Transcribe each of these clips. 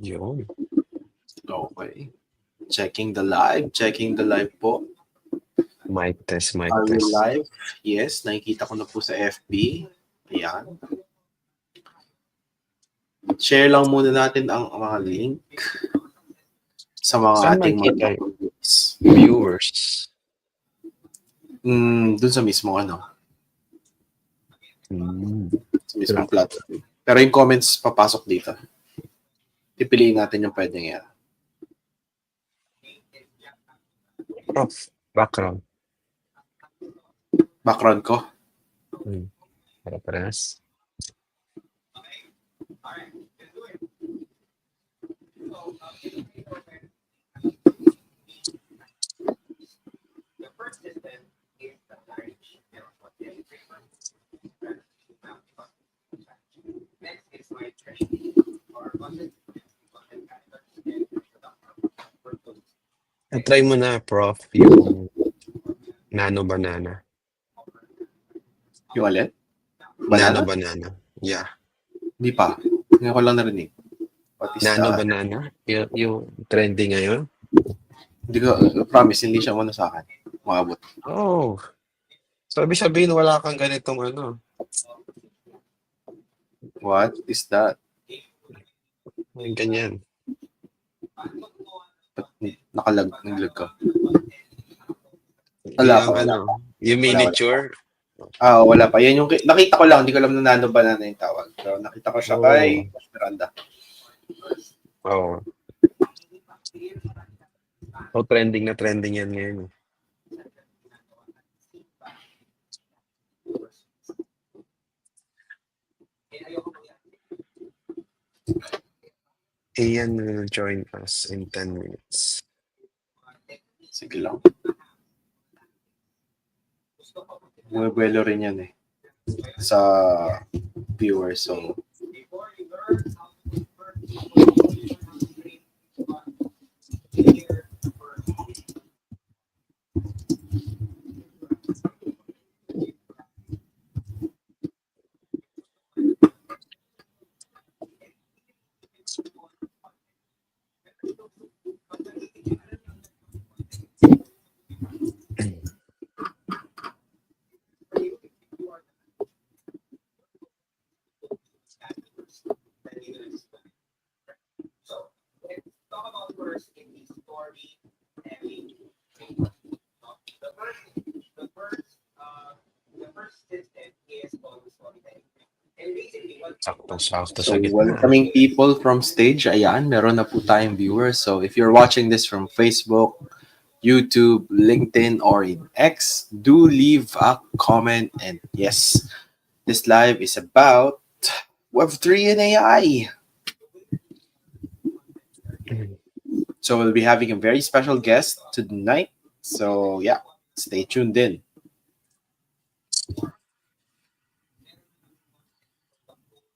Yun. Okay. Checking the live po. Mic test. Are we live? Yes, nakikita ko na po sa FB. Ayan. Share lang muna natin ang mga link sa mga Saan ating makikita mga viewers? Dun sa mismo sa mismong Wala. platform. Pero yung comments papasok dito. Pipiliin natin yung pwedeng yan. Prof, background. Background ko. Para-parehas. Try mo na, Prof, yung nano banana. Yung alin? Nano banana. Yeah. Hindi pa. Ngayon ko lang narinig. Nano banana? Yung trending ngayon? Hindi ko, promise, hindi siya muna sa akin. Maabot. Oh. Sabi-sabihin, wala kang ganitong What is that? Ganyan. Naglag ka. Wala. Yung miniature. Wala pa. Yan yung nakita ko lang, hindi ko alam na nano banana yung tawag. So, nakita ko siya kay Miranda. Oo. Trending na trending yan ngayon. Ian will join us in 10 minutes. Sige lang. Buwelo rin yan sa viewers. So, Sakto so sa gitna. welcoming people from stage. Ayan, meron na po tayong viewers. So if you're watching this from Facebook, YouTube, LinkedIn, or in X, do leave a comment. And yes, this live is about Web3 and AI. So we'll be having a very special guest tonight. So yeah, stay tuned in.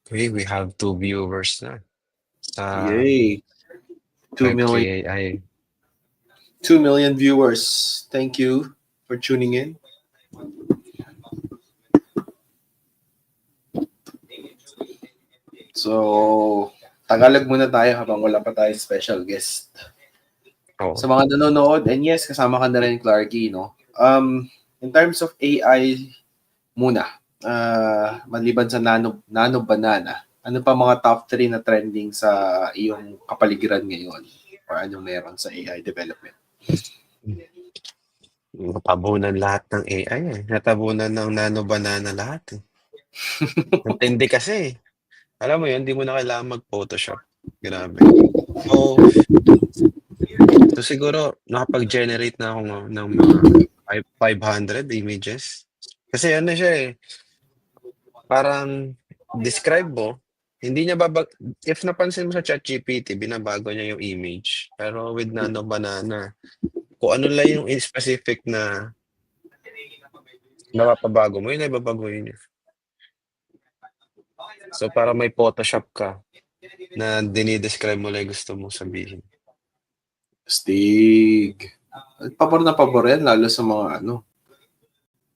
Okay, we have 2 viewers na. Yay! 2 million. 2 million viewers. Thank you for tuning in. So, Tagalog muna tayo habang wala pa tayo special guest. Sa mga nanonood, and yes, kasama ka na rin, Clarky, no? In terms of AI muna, maliban sa nano banana, ano pa mga top 3 na trending sa iyong kapaligiran ngayon? Or anong meron sa AI development? Natabunan lahat ng AI Natabunan ng nano banana lahat Intindi kasi. Alam mo yun, hindi mo na kailangan mag-Photoshop. Grabe. So siguro, nakapag-generate na ako ng mga 500 images. Kasi siya parang describe mo, hindi niya if napansin mo sa ChatGPT, binabago niya yung image. Pero with Nano Banana, kung ano lang yung specific na napapabago mo, yun ay babaguhin niya. So para may Photoshop ka na dinidescribe mo lang gusto mong sabihin. Stig. Pabor na pabor yan, lalo sa mga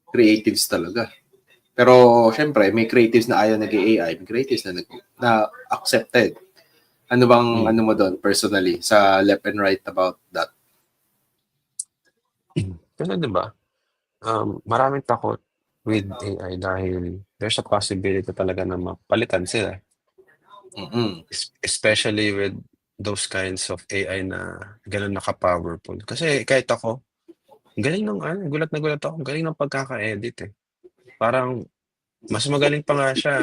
creatives talaga. Pero, syempre, may creatives na ayaw nag-AI, may creatives na accepted. Ano bang Hmm. ano mo doon personally sa left and right about that? Kasi 'di ba, maraming takot with AI dahil there's a possibility talaga na mapalitan sila. Mm. Especially with those kinds of AI na gano'n na ka-powerful. Kasi kahit ako, ang galing ng ano, gulat na gulat ako, ang galing ng pagkaka-edit, eh. Parang mas magaling pa nga siya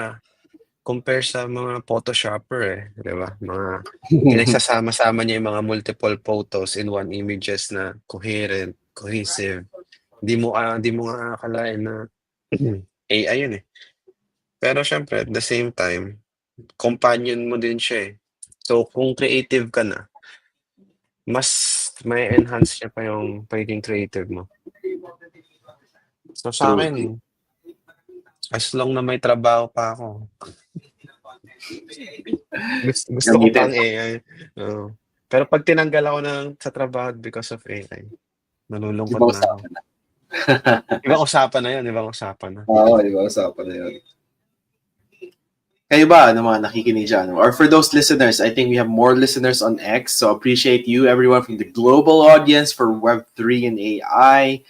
compare sa mga photoshopper, eh, 'di ba? Mga pinagsasama-sama niya yung mga multiple photos in one images na coherent, cohesive. Hindi mo nga aakalain na AI yun, eh. Pero siyempre at the same time, companion mo din siya, eh. So kung creative ka na, mas ma-e-enhance niya pa yung pagiging creative mo. So True, true. sa'kin, as long na may trabaho pa ako, gusto ko pa Gamitin. ang AI, oo. Pero 'pag tinanggal ako sa trabaho because of AI, nalulungkot Ibang na ako. usapan na. Ibang usapan na yun, ibang usapan na. Oo, ibang usapan na yun. Kayo ba, ano mga nakikinig dyan? Or for those listeners, I think we have more listeners on X. So appreciate you, everyone from the global audience for Web3 and AI.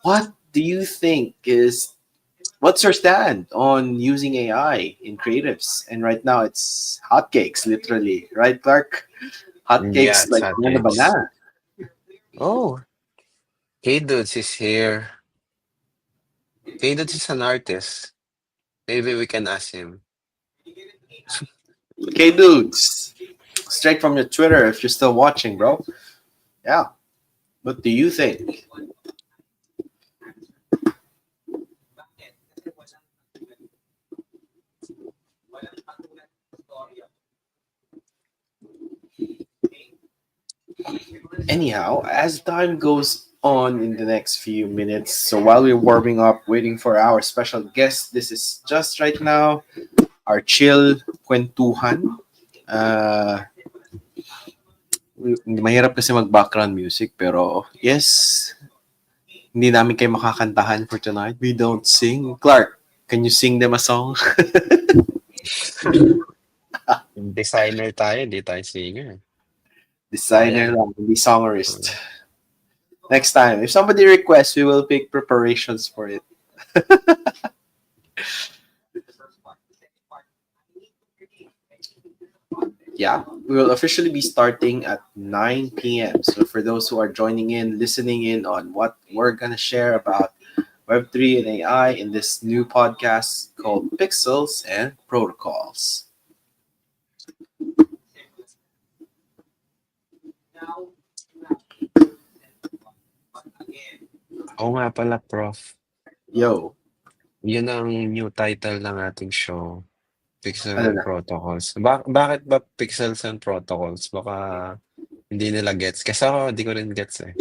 What do you think is, what's your stand on using AI in creatives? And right now, it's hotcakes, literally. Right, Clark? Yeah, Hotcakes, it's like, ano ba na? hotcakes. Oh, K-Dudes is here. K-Dudes is an artist. Maybe we can ask him. Okay, dudes. Straight from your Twitter if you're still watching, bro. Yeah. What do you think? Anyhow, as time goes on in the next few minutes, so while we're warming up, waiting for our special guest, this is just right now our chill kwentuhan. Uh, Mahirap kasi mag-background music, pero yes, hindi namin kayo makakantahan for tonight. We don't sing. Clark, can you sing them a song? Designer tayo, hindi tayo singer. Designer Sayang. lang, hindi songerist. Mm. Next time, if somebody requests, we will pick preparations for it. Yeah, we will officially be starting at 9 p.m. So for those who are joining in, listening in on what we're going to share about Web3 and AI in this new podcast called Pixels and Protocols. Oo nga pala, Prof. Yo, Yun ang new title ng ating show, Pixel ano and na? Protocols. Bakit ba Pixels and Protocols? Baka hindi nila gets. Kasi ako, hindi ko rin gets eh.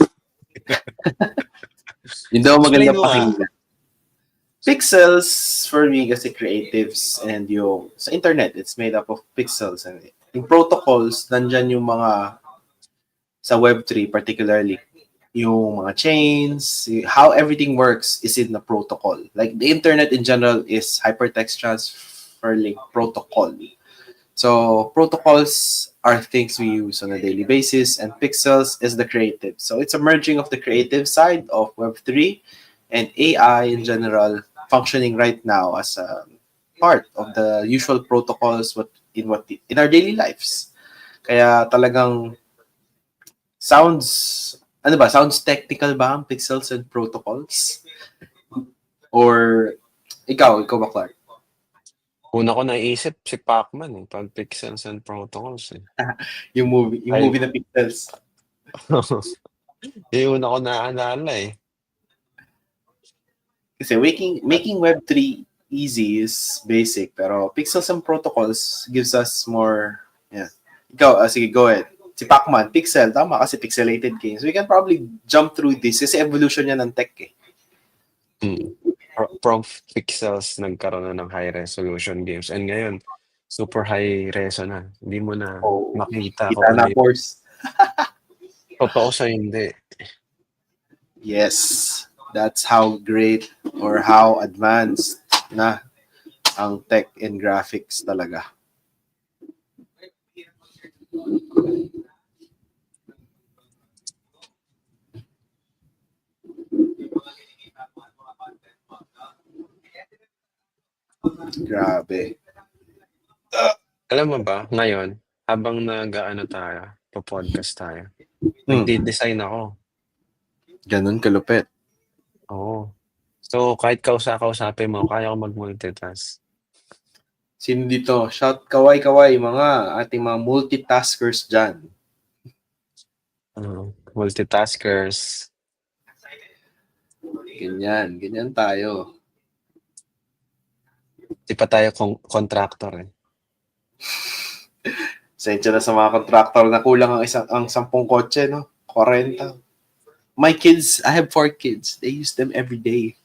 Yun daw Explain magandang mo nga. pakinggan. Pixels, for me, kasi creatives and yung sa internet, it's made up of pixels. And yung protocols, nandyan yung mga sa Web3 particularly, yung mga chains, how everything works is in the protocol. Like the internet in general is hypertext transfer link protocol. So protocols are things we use on a daily basis, and pixels is the creative. So it's a merging of the creative side of Web3 and AI in general functioning right now as a part of the usual protocols what in our daily lives. Kaya talagang sounds ano ba? Sounds technical ba ang pixels and protocols? Or ikaw ba, Clark? Una ko naisip si Pacman eh, pag Pixels and Protocols eh. Yung Ay, movie na Pixels. yung una ko naalala eh. Kasi making Web3 easy is basic, pero pixels and protocols gives us more, yeah. Ikaw, sige, go ahead. Si Pacman, pixel, tama kasi pixelated games. We can probably jump through this kasi evolution yan ng tech eh. Mm. From pixels nagkaroon na ng high resolution games and ngayon super high reso na. Hindi mo na Oh, makita kita kung ano na yung course. totoo sa hindi. Yes, that's how great or how advanced na ang tech and graphics talaga. Grabe. Alam mo ba, ngayon, habang nag-aano tayo, po-podcast tayo, Hmm, nagde-design ako. ganun kalupit. Oo. So, kahit kausapin mo, kaya ko mag-multitask. Sino dito? Shout kaway-kaway mga ating mga multitaskers dyan. Multitaskers. Ganyan tayo. Di pa tayo contractor eh. Sensya na sa mga contractor na kulang ang 10 kotse, no? 40. My kids, I have 4 kids. They use them every day.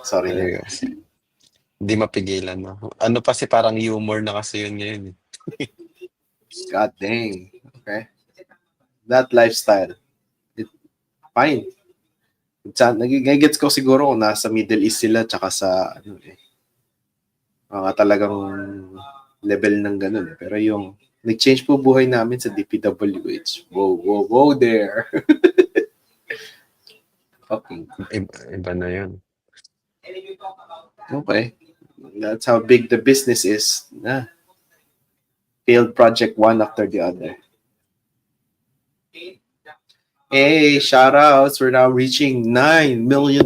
Sorry na. Ayos. Hindi mapigilan, no? Ano pa si parang humor na kasi yun ngayon eh. God dang. Okay. That lifestyle. Fine. Nagigets ko siguro kung nasa Middle East sila tsaka sa mga talagang level ng ganun. Pero yung nag-change po buhay namin sa DPWH. Whoa there. Fucking. Iba na yun. Okay. That's how big the business is. Failed project one after the other. Hey, shout outs. We're now reaching 9 million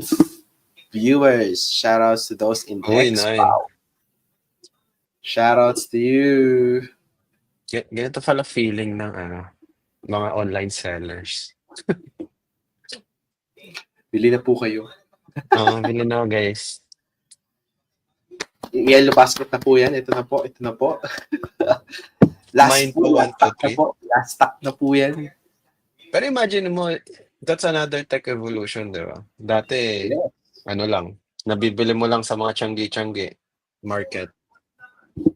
viewers. Shout outs to those in Uy, Expo. Shout outs to you. Ganito pala feeling ng mga online sellers. Bili na po kayo. Oo, bili na guys. Yellow basket na po yan. Ito na po. Mine po, 1, 2, 3. Last stock na po yan. Pero imagine mo, that's another tech evolution, di ba? Dati, lang, nabibili mo lang sa mga tiyanggi-tiyanggi market.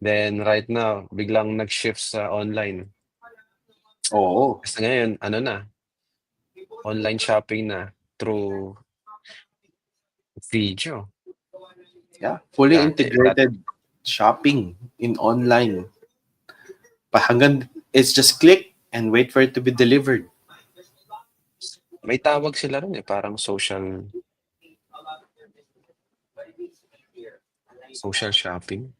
Then, right now, biglang nag-shift sa online. Oo. Kasi ngayon, online shopping na through video. Yeah, fully integrated shopping in online. Hanggang it's just click and wait for it to be delivered. May tawag sila rin parang social shopping.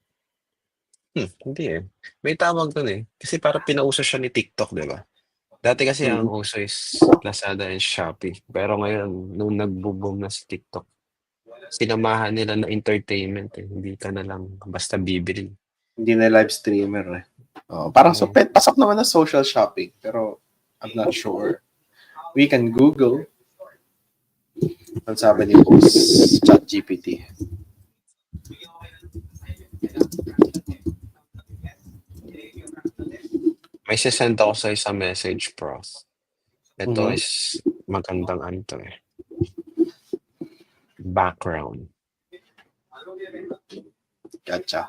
Hindi eh. May tawag dun eh. Kasi parang pinauso siya ni TikTok, di ba? Dati kasi ang uso is Lazada and Shopee. Pero ngayon, nung nagbo-boom na si TikTok, sinamahan nila na entertainment eh. Hindi ka na lang basta bibili. Hindi na live streamer eh. Parang pasok naman na social shopping. Pero I'm not sure. We can Google. Ang sabi ni Boss ChatGPT. May sisend ako sa isang message, Prof. Ito is magandang background. Gotcha.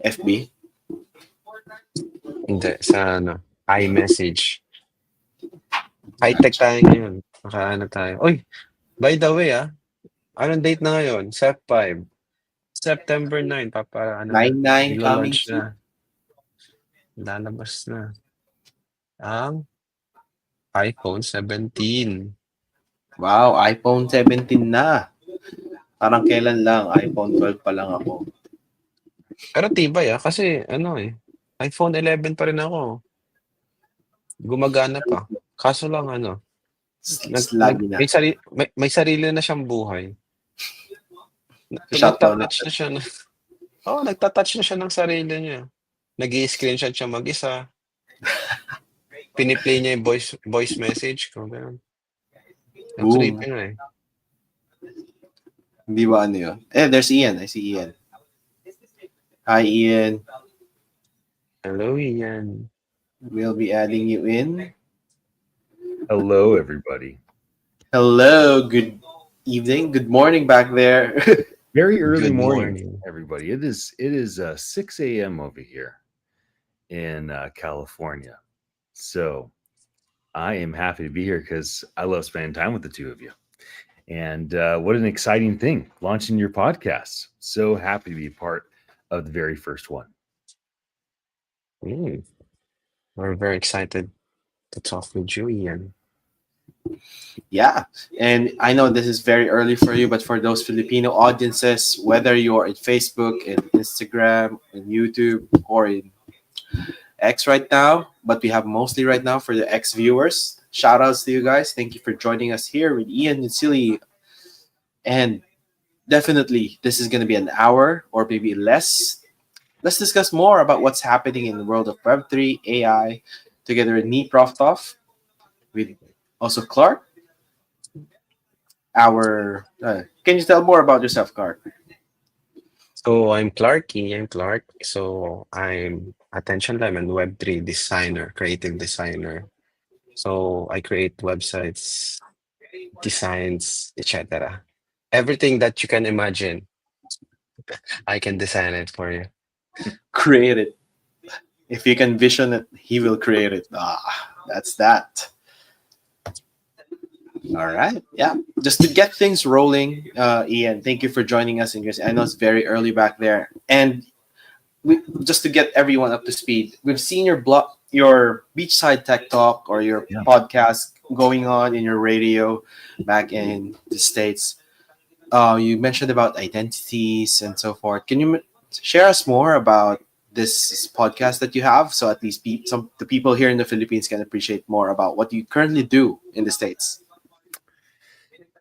FB? Hindi, sa iMessage. High-tech tayo ngayon. Tayo. Uy, by the way anong date na ngayon? September 9, 9/9 coming launch na. Lalabas na. Ang iPhone 17. Wow, iPhone 17 na. Parang kailan lang, iPhone 12 pa lang ako. Pero tibay kasi iPhone 11 pa rin ako. Gumagana pa. Kaso lang may sarili na siyang buhay. Nagtatouch na siya nagtatouch na siya ng sarili niya. Nag-i-screenshot siya mag-isa. Piniplay niya yung voice message ko. Ganun. Creepy na eh. Hindi ba yun? There's Ian. I see Ian. Hi, Ian. Hello, Ian. We'll be adding you in. Hello, everybody. Hello. Good evening. Good morning back there. Very early morning, everybody. It is 6 a.m. over here in California. So I am happy to be here because I love spending time with the two of you. And what an exciting thing, launching your podcast. So happy to be part of the very first one. We're very excited to talk with you, Ian. Yeah, and I know this is very early for you, but for those Filipino audiences, whether you're in Facebook, in Instagram, in YouTube, or in X right now, but we have mostly right now for the X viewers. Shout outs to you guys. Thank you for joining us here with Ian and Silly. And definitely, this is going to be an hour or maybe less. Let's discuss more about what's happening in the world of Web3, AI, together with me, Prof. Toff, with also Clark, our. Can you tell more about yourself, Clark? So I'm Clarky. I'm Clark. So I'm Attention Lemon Web3 designer, creative designer. So I create websites, designs, etc. Everything that you can imagine, I can design it for you. Create it. If you can vision it, he will create it. That's that. All right. Yeah. Just to get things rolling, Ian, thank you for joining us. I know it's very early back there. And just to get everyone up to speed, we've seen your beachside tech talk or your Yeah. podcast going on in your radio back in the States. You mentioned about identities and so forth. Can you share us more about this podcast that you have, so at least some the people here in the Philippines can appreciate more about what you currently do in the States?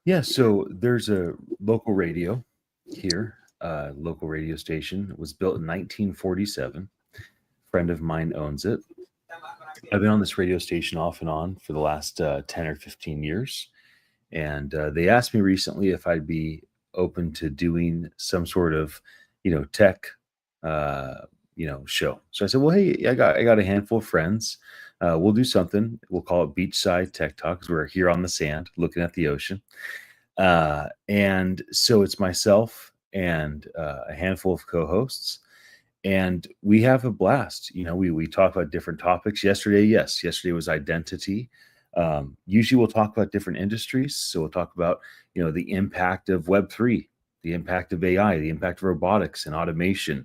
Yeah, so there's a local radio here, local radio station. It was built in 1947. Friend of mine owns it. I've been on this radio station off and on for the last 10 or 15 years. And they asked me recently if I'd be open to doing some sort of, tech, uh, show. So I said, well, hey, I got a handful of friends. We'll do something. We'll call it Beachside Tech Talk because we're here on the sand looking at the ocean. And so it's myself and a handful of co-hosts, and we have a blast. We talk about different topics. Yesterday was identity. Usually we'll talk about different industries. So we'll talk about the impact of Web3, the impact of AI, the impact of robotics and automation.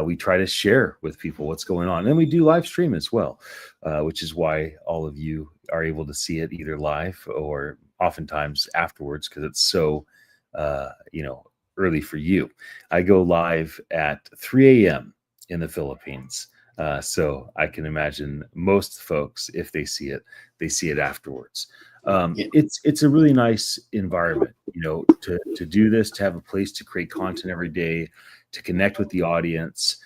We try to share with people what's going on, and then we do live stream as well, which is why all of you are able to see it either live or oftentimes afterwards because it's so uh, you know early for you. I go live at 3 a.m. in the Philippines. So I can imagine most folks, if they see it afterwards. Yeah. It's a really nice environment, to do this, to have a place to create content every day, to connect with the audience,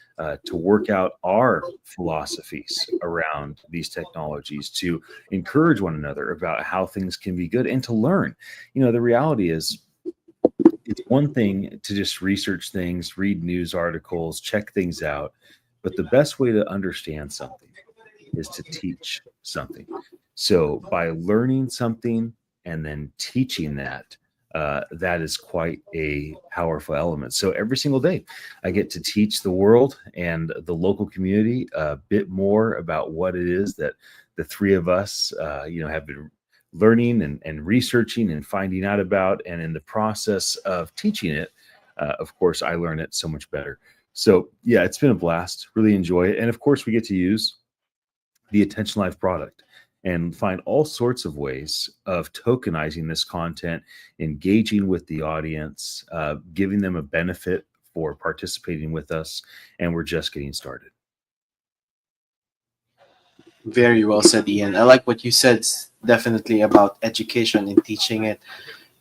to work out our philosophies around these technologies, to encourage one another about how things can be good, and to learn. The reality is, it's one thing to just research things, read news articles, check things out, but the best way to understand something is to teach something. So by learning something and then teaching that, that is quite a powerful element. So every single day, I get to teach the world and the local community a bit more about what it is that the three of us, have been learning and researching and finding out about. And in the process of teaching it, of course, I learn it so much better. So yeah, it's been a blast. Really enjoy it. And of course, we get to use the Attention Live product and find all sorts of ways of tokenizing this content, engaging with the audience, giving them a benefit for participating with us. And we're just getting started. Very well said, Ian. I like what you said definitely about education and teaching it.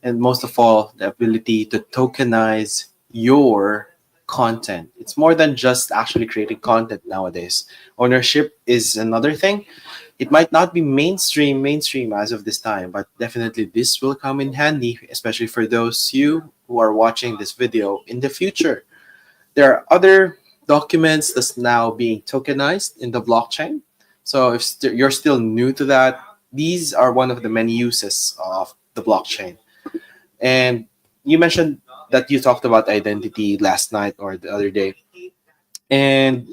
And most of all, the ability to tokenize your content. It's more than just actually creating content nowadays. Ownership is another thing. It might not be mainstream as of this time, but definitely this will come in handy, especially for those you who are watching this video in the future. There are other documents that's now being tokenized in the blockchain. So if you're still new to that, these are one of the many uses of the blockchain. And you mentioned that you talked about identity last night or the other day. And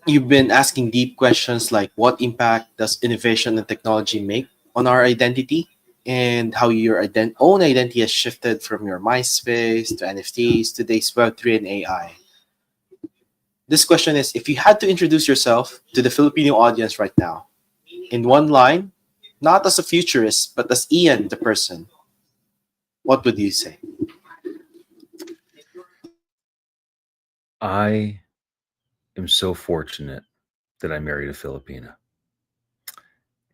you've been asking deep questions like what impact does innovation and technology make on our identity, and how your own identity has shifted from your MySpace to NFTs, today's Web3 and AI. This question is, if you had to introduce yourself to the Filipino audience right now in one line, not as a futurist, but as Ian, the person, what would you say? I am so fortunate that I married a Filipina,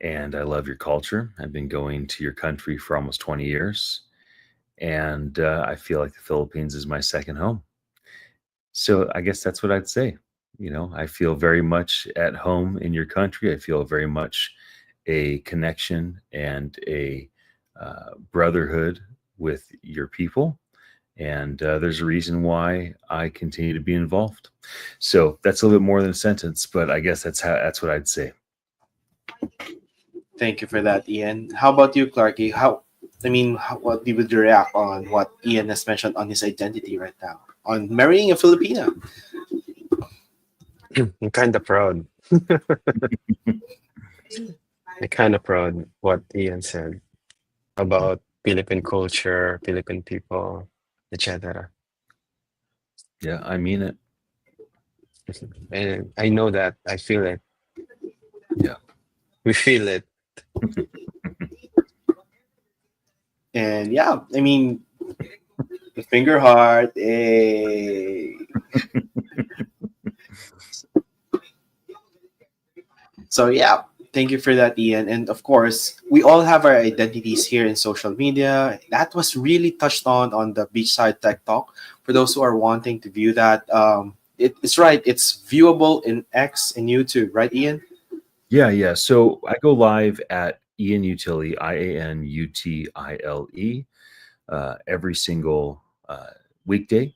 and I love your culture. I've been going to your country for almost 20 years, and I feel like the Philippines is my second home. So I guess that's what I'd say. You know, I feel very much at home in your country. I feel very much a connection and a brotherhood with your people. And there's a reason why I continue to be involved. So that's a little bit more than a sentence, but I guess that's what I'd say. Thank you for that, Ian. How about you, Clarky? What would you react on what Ian has mentioned on his identity right now, on marrying a Filipina? I'm kind of proud. I'm kind of proud what Ian said about Philippine culture, Philippine people, etc. Yeah, I mean it. And I know that. I feel it. Yeah. We feel it. And yeah, I mean, the finger heart. So yeah, thank you for that, Ian. And of course, we all have our identities here in social media. That was really touched on the Beachside Tech Talk. For those who are wanting to view that, it's right. It's viewable in X and YouTube, right, Ian? Yeah, yeah. So I go live at Ian Utility, IANUTILE, every single weekday.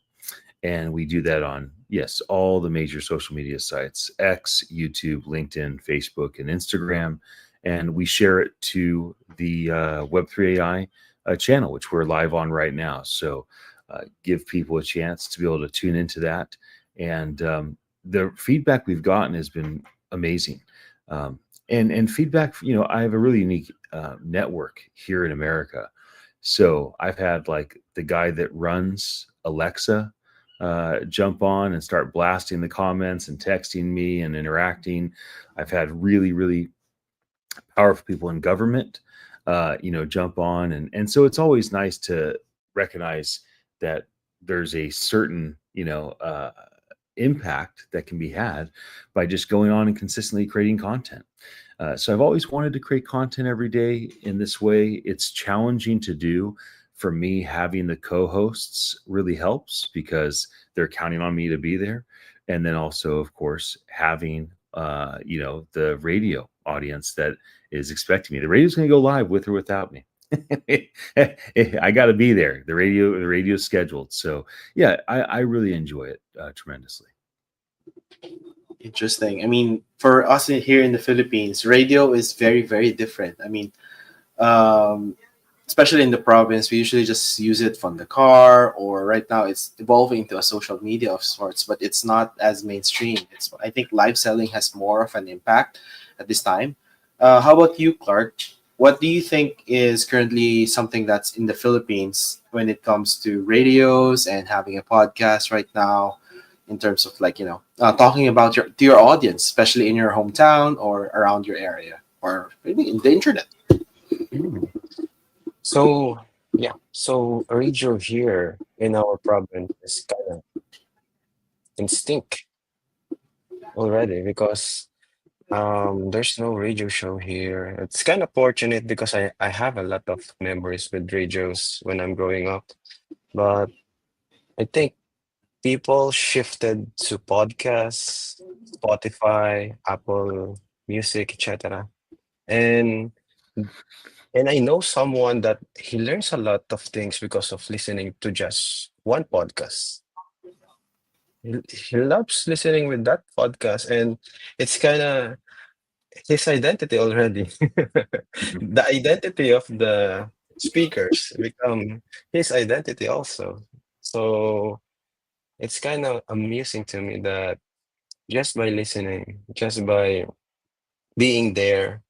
And we do that on, yes, all the major social media sites: X, YouTube, LinkedIn, Facebook, and Instagram. And we share it to the Web3 AI channel, which we're live on right now. So give people a chance to be able to tune into that. And the feedback we've gotten has been amazing. And feedback, you know, I have a really unique network here in America. So I've had like the guy that runs Alexa jump on and start blasting the comments and texting me and interacting. I've had really, really powerful people in government, jump on. And so it's always nice to recognize that there's a certain, impact that can be had by just going on and consistently creating content. So I've always wanted to create content every day in this way. It's challenging to do. For me, having the co-hosts really helps because they're counting on me to be there. And then also, of course, having the radio audience that is expecting me. The radio's going to go live with or without me. I got to be there. The radio's scheduled. So yeah, I really enjoy it tremendously. Interesting. I mean, for us here in the Philippines, radio is very, very different. I mean, um, especially in the province, we usually just use it from the car, or right now it's evolving into a social media of sorts, but it's not as mainstream. I think live selling has more of an impact at this time. How about you, Clark? What do you think is currently something that's in the Philippines when it comes to radios and having a podcast right now, in terms of talking about your audience, especially in your hometown or around your area, or maybe in the internet? Mm. So yeah, so radio here in our province is kind of instinct already because there's no radio show here. It's kind of fortunate because I have a lot of memories with radios when I'm growing up, but I think people shifted to podcasts, Spotify, Apple Music, etc. And and I know someone that he learns a lot of things because of listening to just one podcast. He loves listening with that podcast, and it's kind of his identity already. The identity of the speakers become his identity also. So it's kind of amusing to me that just by listening, just by being there,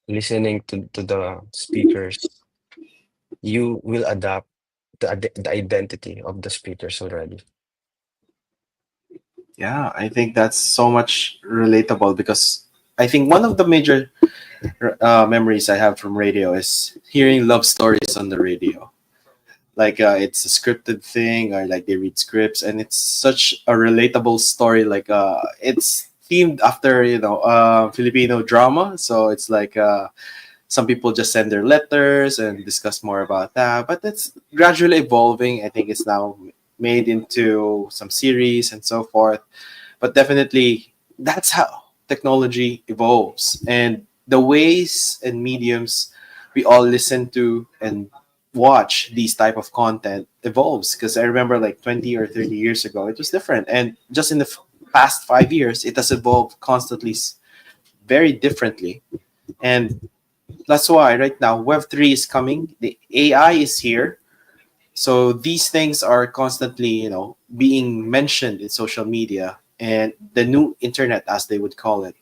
listening to the speakers, you will adapt the identity of the speakers already. Yeah, I think that's so much relatable, because I think one of the major memories I have from radio is hearing love stories on the radio. Like it's a scripted thing, or like they read scripts, and it's such a relatable story. Like it's themed after Filipino drama, so it's like some people just send their letters and discuss more about that. But it's gradually evolving. I think it's now made into some series and so forth. But definitely, that's how technology evolves, and the ways and mediums we all listen to and watch these type of content evolves. Because I remember like 20 or 30 years ago, it was different, and just in the past 5 years, it has evolved constantly, very differently. And that's why right now Web3 is coming. The AI is here. So these things are constantly, being mentioned in social media and the new internet, as they would call it.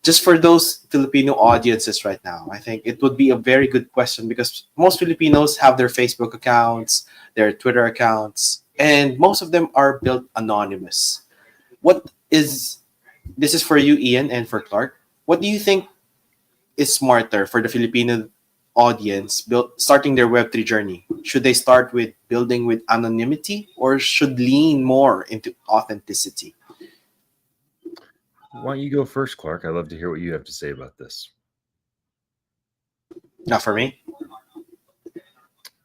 Just for those Filipino audiences right now, I think it would be a very good question, because most Filipinos have their Facebook accounts, their Twitter accounts, and most of them are built anonymous. What is This is for you, Ian, and for Clark. What do you think is smarter for the Filipino audience starting their Web3 journey? Should they start with building with anonymity, or should lean more into authenticity? Why don't you go first, Clark? I'd love to hear what you have to say about this. Not for me.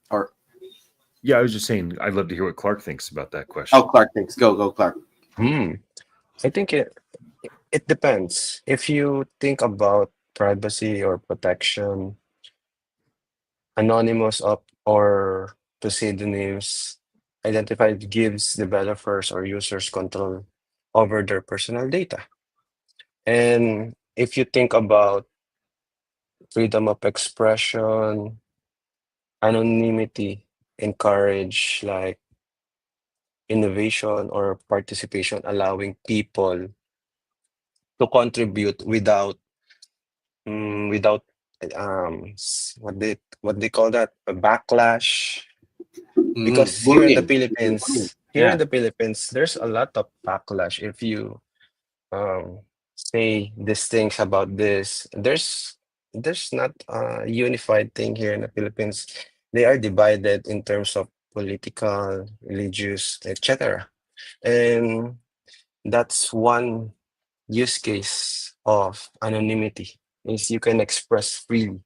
Or Yeah, I was just saying I'd love to hear what Clark thinks about that question. oh, Clark thinks. Go, Clark. I think it depends. If you think about privacy or protection, anonymous up or pseudonyms identified gives developers or users control over their personal data. And if you think about freedom of expression, anonymity encourage like innovation or participation, allowing people to contribute without what they call that, a backlash. Because Bullying. here Yeah. in the Philippines, there's a lot of backlash if you um say these things about this. There's not a unified thing here in the Philippines. They are divided in terms of political, religious, etc. And that's one use case of anonymity, is you can express freely.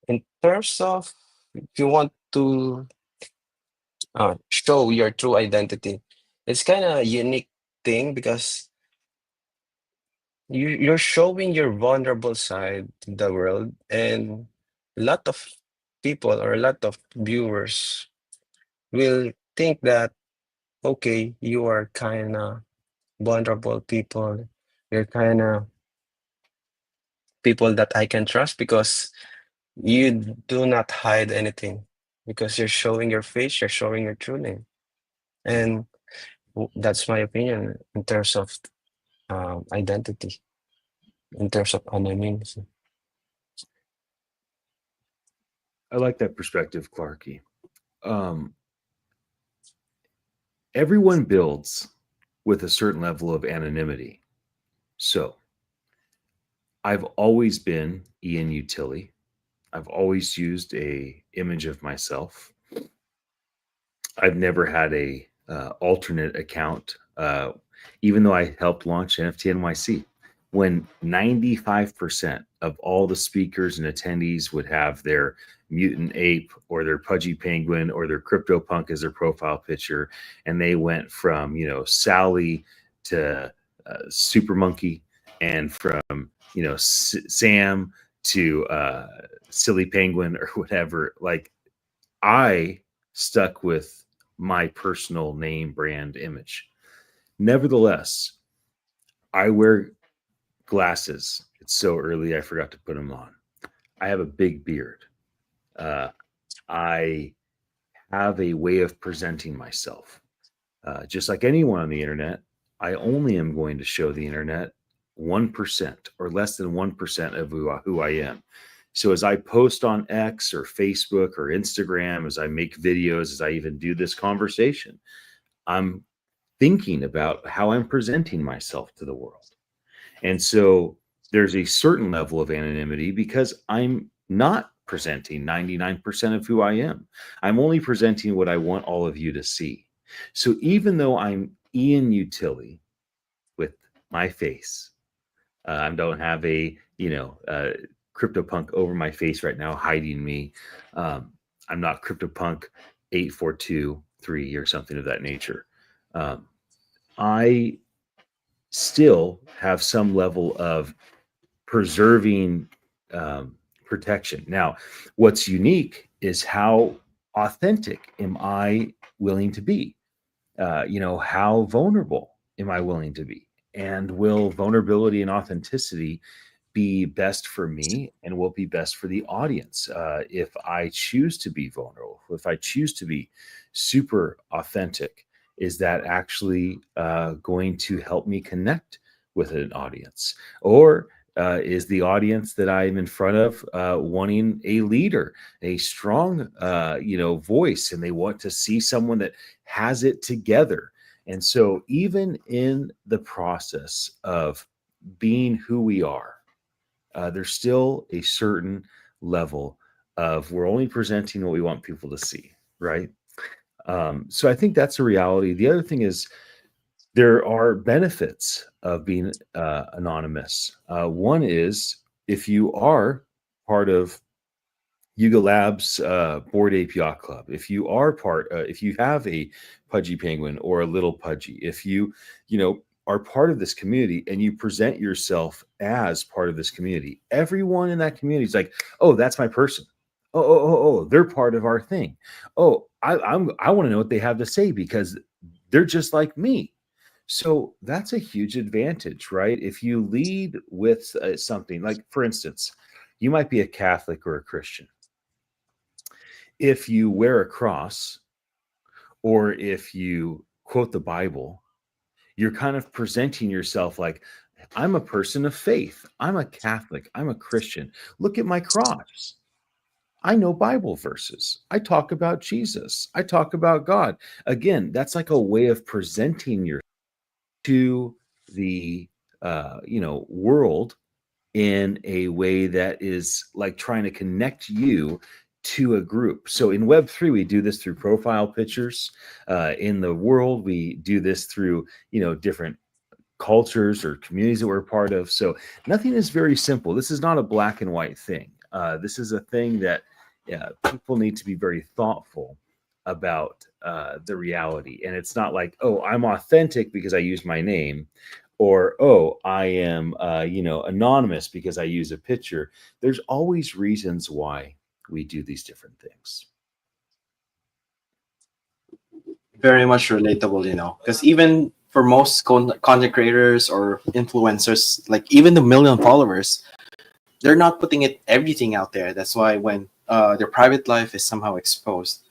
In terms of if you want to show your true identity, it's kind of a unique thing because you're showing your vulnerable side to the world, and a lot of people or a lot of viewers will think that okay, you are kind of vulnerable people, you're kind of people that I can trust because you do not hide anything, because you're showing your face, you're showing your true name. And that's my opinion in terms of identity, in terms of anonymity. I like that perspective, Clarky. Um, everyone builds with a certain level of anonymity. So I've always been Ian Utility. I've always used a image of myself. I've never had a alternate account, even though I helped launch NFT NYC. When 95% of all the speakers and attendees would have their mutant ape or their pudgy penguin or their crypto punk as their profile picture, and they went from Sally to Super Monkey, and from Sam to Silly Penguin or whatever. Like, I stuck with my personal name brand image. Nevertheless, I wear glasses. It's so early, I forgot to put them on. I have a big beard. I have a way of presenting myself. Just like anyone on the internet, I only am going to show the internet 1% or less than 1% of who I am. So as I post on X or Facebook or Instagram, as I make videos, as I even do this conversation, I'm thinking about how I'm presenting myself to the world. And so there's a certain level of anonymity because I'm not presenting 99% of who I am. I'm only presenting what I want all of you to see. So even though I'm Ian Utility with my face, I don't have a, CryptoPunk over my face right now, hiding me. I'm not CryptoPunk 8423 or something of that nature. I still have some level of preserving protection. Now, what's unique is how authentic am I willing to be? How vulnerable am I willing to be? And will vulnerability and authenticity be best for me and will be best for the audience? If I choose to be vulnerable, if I choose to be super authentic, is that actually going to help me connect with an audience? Or is the audience that I'm in front of wanting a leader, a strong, voice, and they want to see someone that has it together? And so, even in the process of being who we are, there's still a certain level of we're only presenting what we want people to see, right? So I think that's a reality. The other thing is there are benefits of being anonymous. One is if you are part of Yuga Labs Board Ape Yacht Club, if you are if you have a Pudgy Penguin or a Little Pudgy, if are part of this community and you present yourself as part of this community, everyone in that community is like, oh, that's my person. Oh, they're part of our thing. Oh, I want to know what they have to say because they're just like me. So that's a huge advantage, right? If you lead with something like, for instance, you might be a Catholic or a Christian. If you wear a cross or if you quote the Bible, you're kind of presenting yourself like, I'm a person of faith. I'm a Catholic. I'm a Christian. Look at my cross. I know Bible verses. I talk about Jesus. I talk about God. Again, that's like a way of presenting your to the world in a way that is like trying to connect you to a group. So in Web3, we do this through profile pictures. In the world, we do this through different cultures or communities that we're a part of. So nothing is very simple. This is not a black and white thing. This is a thing that people need to be very thoughtful about the reality. And it's not like, oh, I'm authentic because I use my name, or oh, I am anonymous because I use a picture. There's always reasons why we do these different things. Very much relatable, because even for most content creators or influencers, like even the million followers, they're not putting everything out there. That's why when their private life is somehow exposed,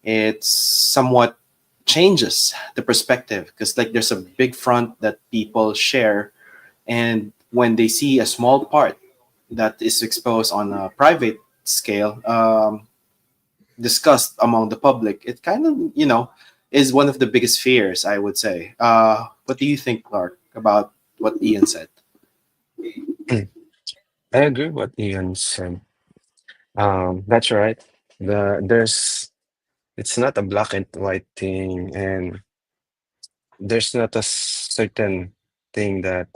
it somewhat changes the perspective, because like there's a big front that people share, and when they see a small part that is exposed on a private scale, discussed among the public, it kind of is one of the biggest fears, I would say. What do you think, Clark, about what Ian said? I agree what Ian said. That's right. It's not a black and white thing, and there's not a certain thing that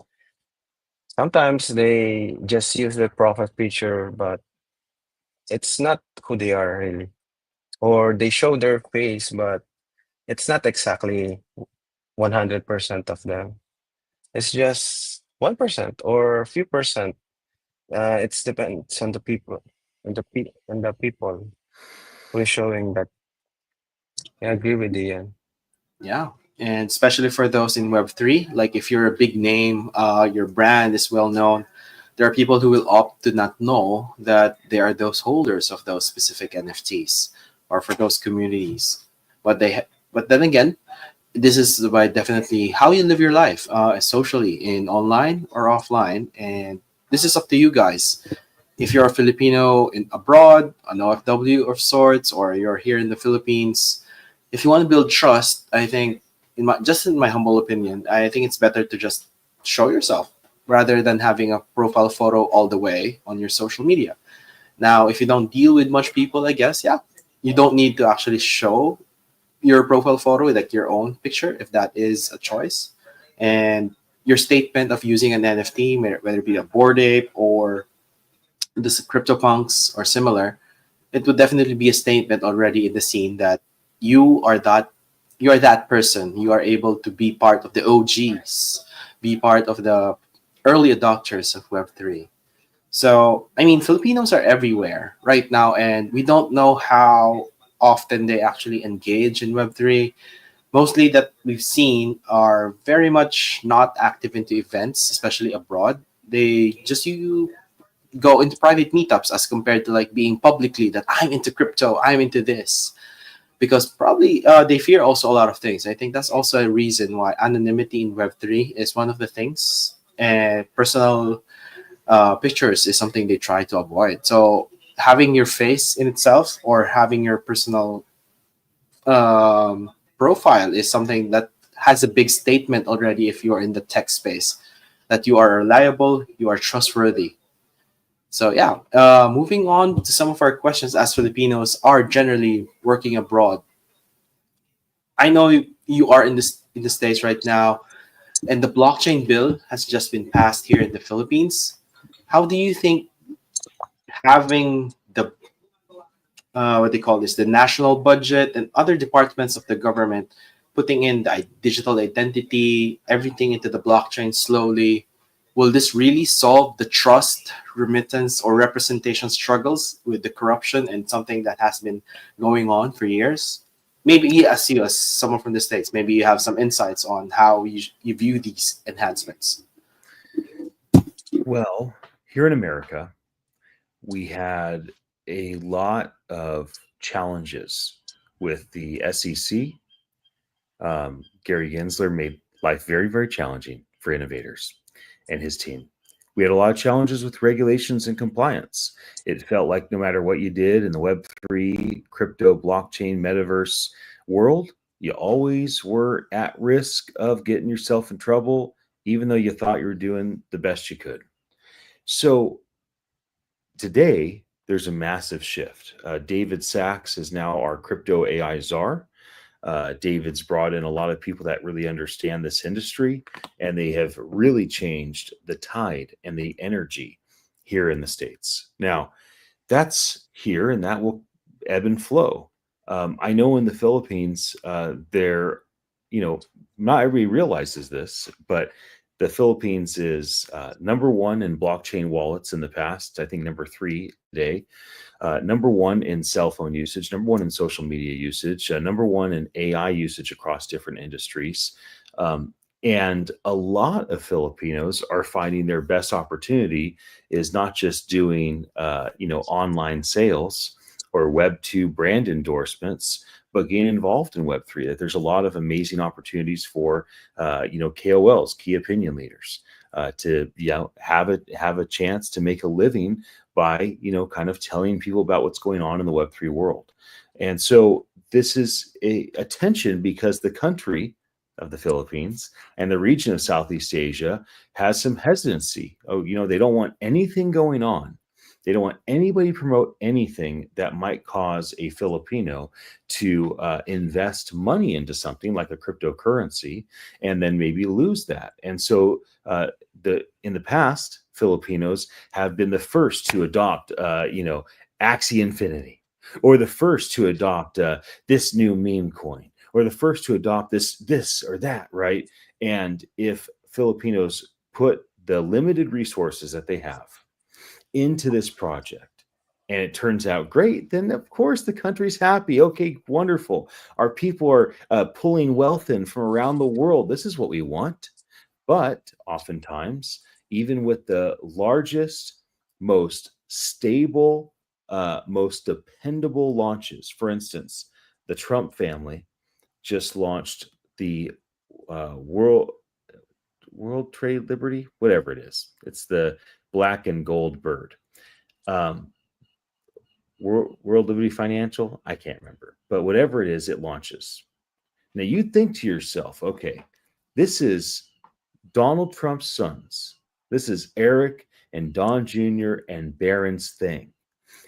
sometimes they just use the profile picture, but it's not who they are really. Or they show their face, but it's not exactly 100% of them. It's just 1% or a few percent. It depends on the people, on the people who is showing that. I agree with Ian. Yeah. And especially for those in Web3, like if you're a big name, your brand is well known, there are people who will opt to not know that they are those holders of those specific NFTs or for those communities. But then again, this is by definitely how you live your life, socially, in online or offline, and this is up to you guys. If you're a Filipino in abroad, an OFW of sorts, or you're here in the Philippines, if you want to build trust, I think, in my humble opinion, I think it's better to just show yourself. rather than having a profile photo all the way on your social media. Now, if you don't deal with much people, I guess, yeah, you don't need to actually show your profile photo, like your own picture, if that is a choice. And your statement of using an NFT, whether it be a Bored Ape or the CryptoPunks or similar, it would definitely be a statement already in the scene that you are that you are that person. You are able to be part of the OGs, be part of the early adopters of Web3. So, I mean, Filipinos are everywhere right now, and we don't know how often they actually engage in Web3. Mostly that we've seen are very much not active into events, especially abroad. They just you go into private meetups as compared to like being publicly that I'm into crypto, I'm into this. Because probably they fear also a lot of things. I think that's also a reason why anonymity in Web3 is one of the things. And personal pictures is something they try to avoid. So having your face in itself or having your personal profile is something that has a big statement already if you're in the tech space that you are reliable, you are trustworthy. So yeah, moving on to some of our questions as Filipinos are generally working abroad. I know you are in the States right now, and the blockchain bill has just been passed here in the Philippines. How do you think having the what they call this, the national budget and other departments of the government putting in the digital identity, everything into the blockchain slowly, will this really solve the trust, remittance, or representation struggles with the corruption and something that has been going on for years? Maybe as you, as someone from the States, maybe you have some insights on how you view these enhancements. Well, here in America, we had a lot of challenges with the SEC. Gary Gensler made life very, very challenging for innovators and his team. We had a lot of challenges with regulations and compliance. It felt like no matter what you did in the Web3, crypto, blockchain, metaverse world, you always were at risk of getting yourself in trouble, even though you thought you were doing the best you could. So today, there's a massive shift. David Sachs is now our crypto AI czar. David's brought in a lot of people that really understand this industry, and they have really changed the tide and the energy here in the States. Now, that's here, and that will ebb and flow. I know in the Philippines, not everybody realizes this, but the Philippines is number one in blockchain wallets in the past. I think number three today. Number one in cell phone usage, number one in social media usage, number one in AI usage across different industries. And a lot of Filipinos are finding their best opportunity is not just doing, online sales or Web2 brand endorsements, but getting involved in Web3. That there's a lot of amazing opportunities for, KOLs, key opinion leaders, to have a chance to make a living by kind of telling people about what's going on in the Web3 world. And so this is a tension because the country of the Philippines and the region of Southeast Asia has some hesitancy. They don't want anything going on. They don't want anybody to promote anything that might cause a Filipino to invest money into something like a cryptocurrency and then maybe lose that. And so in the past, Filipinos have been the first to adopt, Axie Infinity, or the first to adopt this new meme coin, or the first to adopt this or that, right? And if Filipinos put the limited resources that they have into this project and it turns out great, then of course the country's happy. Okay, wonderful. Our people are pulling wealth in from around the world. This is what we want. But oftentimes, even with the largest, most stable, most dependable launches, for instance, the Trump family just launched the World Trade Liberty, whatever it is. It's the black and gold bird. World Liberty Financial, I can't remember, but whatever it is, it launches. Now you think to yourself, okay, this is Donald Trump's sons, This is Eric and Don Jr. and Baron's thing.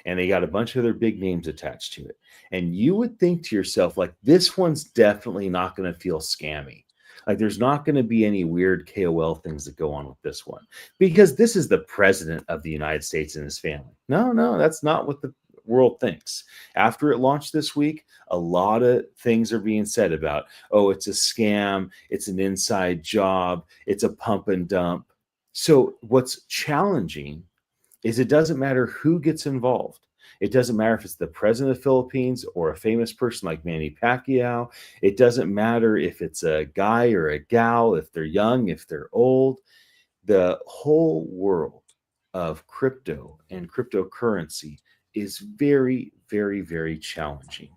And they got a bunch of other big names attached to it. And you would think to yourself, like, this one's definitely not going to feel scammy. Like, there's not going to be any weird KOL things that go on with this one because this is the president of the United States and his family. No, no, that's not what the world thinks. After it launched this week, a lot of things are being said about, oh, it's a scam, it's an inside job, it's a pump and dump. So, what's challenging is it doesn't matter who gets involved. It doesn't matter if it's the president of the Philippines or a famous person like Manny Pacquiao. It doesn't matter if it's a guy or a gal, if they're young, if they're old. The whole world of crypto and cryptocurrency is very, very, very challenging.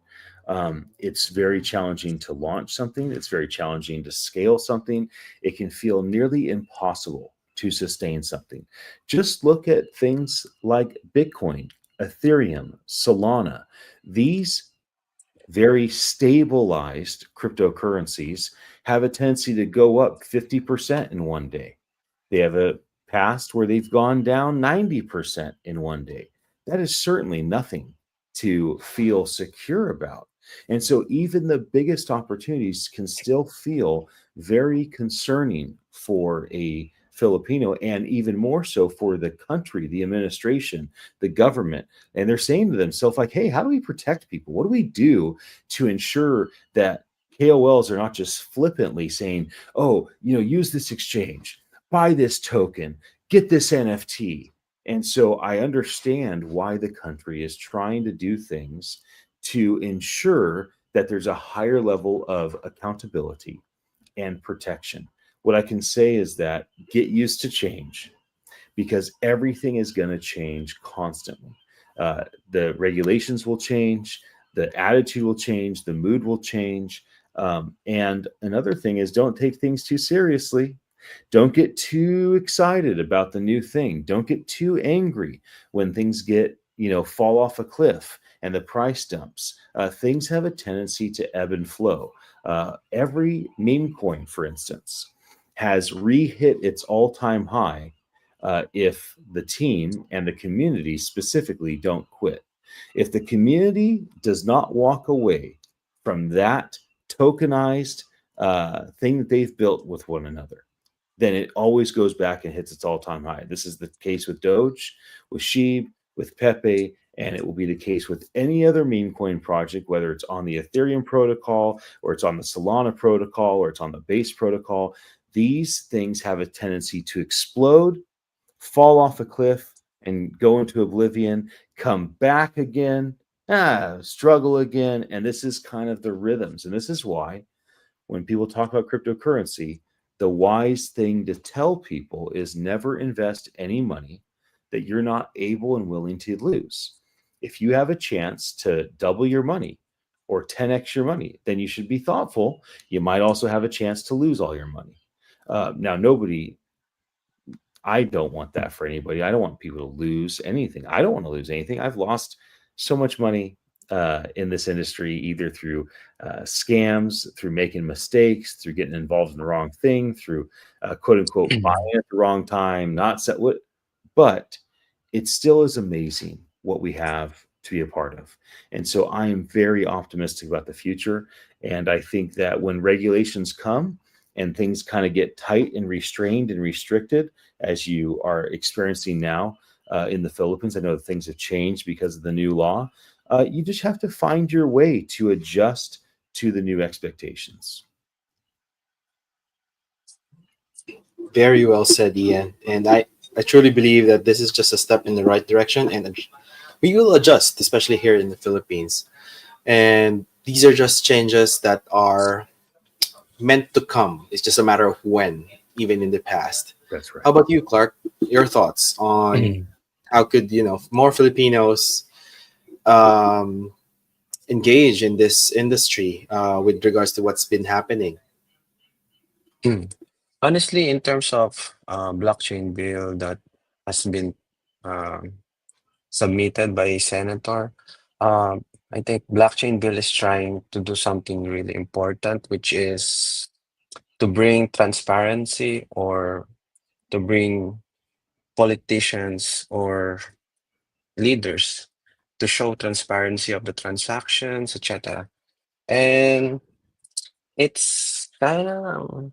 It's very challenging to launch something. It's very challenging to scale something. It can feel nearly impossible to sustain something. Just look at things like Bitcoin, Ethereum, Solana. These very stabilized cryptocurrencies have a tendency to go up 50% in one day. They have a past where they've gone down 90% in one day. That is certainly nothing to feel secure about. And so, even the biggest opportunities can still feel very concerning for a Filipino, and even more so for the country, the administration, the government. And they're saying to themselves, like, hey, how do we protect people? What do we do to ensure that KOLs are not just flippantly saying, oh, use this exchange, buy this token, get this NFT. And so I understand why the country is trying to do things to ensure that there's a higher level of accountability and protection. What I can say is that get used to change because everything is going to change constantly. The regulations will change, the attitude will change, the mood will change. And another thing is don't take things too seriously. Don't get too excited about the new thing. Don't get too angry when things fall off a cliff and the price dumps. Things have a tendency to ebb and flow. Every meme coin, for instance, has re-hit its all-time high if the team and the community specifically don't quit. If the community does not walk away from that tokenized thing that they've built with one another, then it always goes back and hits its all-time high. This is the case with Doge, with Sheeb, with Pepe, and it will be the case with any other meme coin project, whether it's on the Ethereum protocol, or it's on the Solana protocol, or it's on the Base protocol. These things have a tendency to explode, fall off a cliff, and go into oblivion, come back again, struggle again. And this is kind of the rhythms. And this is why when people talk about cryptocurrency, the wise thing to tell people is never invest any money that you're not able and willing to lose. If you have a chance to double your money or 10x your money, then you should be thoughtful. You might also have a chance to lose all your money. Now, I don't want that for anybody. I don't want people to lose anything. I don't want to lose anything. I've lost so much money in this industry, either through scams, through making mistakes, through getting involved in the wrong thing, through quote unquote buying at the wrong time, not set what, but it still is amazing what we have to be a part of. And so I am very optimistic about the future. And I think that when regulations come and things kind of get tight and restrained and restricted, as you are experiencing now in the Philippines, I know that things have changed because of the new law. You just have to find your way to adjust to the new expectations. Very well said, Ian. And I truly believe that this is just a step in the right direction, and we will adjust, especially here in the Philippines. And these are just changes that are meant to come. It's just a matter of when, even in the past. That's right. How about you, Clark? Your thoughts on how could more Filipinos engage in this industry with regards to what's been happening? Honestly, in terms of blockchain bill that has been um, submitted by a senator, I think blockchain bill is trying to do something really important, which is to bring transparency or to bring politicians or leaders to show transparency of the transactions, etc. And it's kind of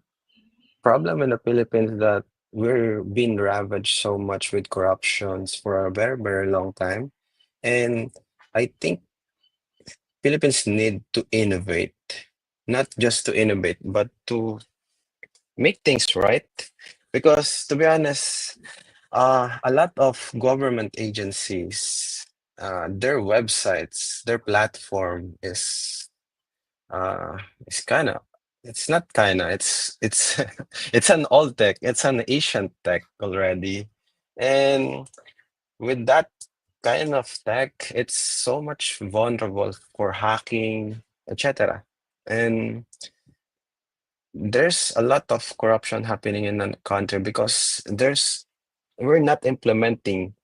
problem in the Philippines that we're being ravaged so much with corruptions for a very, very long time. And I think Philippines need to innovate, not just to innovate, but to make things right. Because to be honest, a lot of government agencies, their websites, their platform uh it's kind of it's not kind of it's it's an old tech, it's an ancient tech already. And with that kind of tech, it's so much vulnerable for hacking, etc. And there's a lot of corruption happening in the country because we're not implementing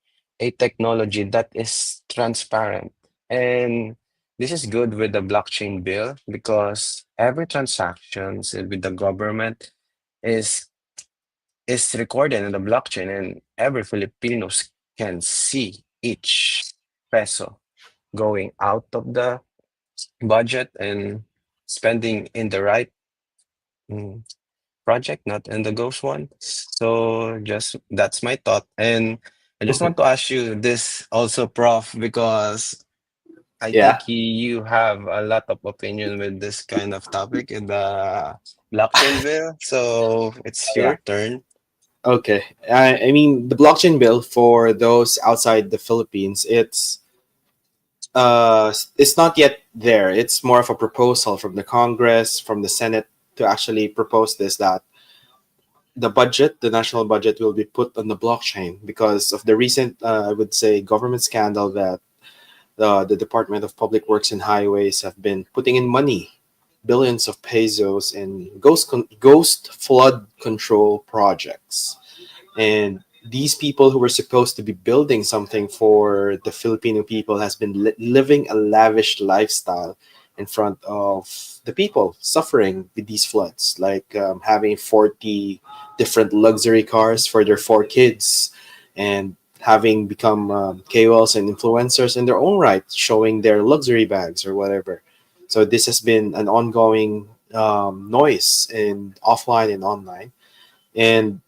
a technology that is transparent. And this is good with the blockchain bill because every transactions with the government is is recorded in the blockchain, and every Filipinos can see each peso going out of the budget and spending in the right mm, project, not in the ghost one. So just that's my thought. And I just want to ask you this also, Prof, because I Yeah. think you have a lot of opinion with this kind of topic in the blockchain bill. So it's Yeah. your turn. Okay. I mean, the blockchain bill for those outside the Philippines, it's not yet there. It's more of a proposal from the Congress, from the Senate to actually propose this, that the national budget, will be put on the blockchain because of the recent, I would say, government scandal that the Department of Public Works and Highways have been putting in money, billions of pesos, in ghost flood control projects. And these people who were supposed to be building something for the Filipino people has been living a lavish lifestyle in front of the people suffering with these floods, like having 40 different luxury cars for their 4 kids, and having become KOLs and influencers in their own right, showing their luxury bags or whatever. So this has been an ongoing noise in offline and online. And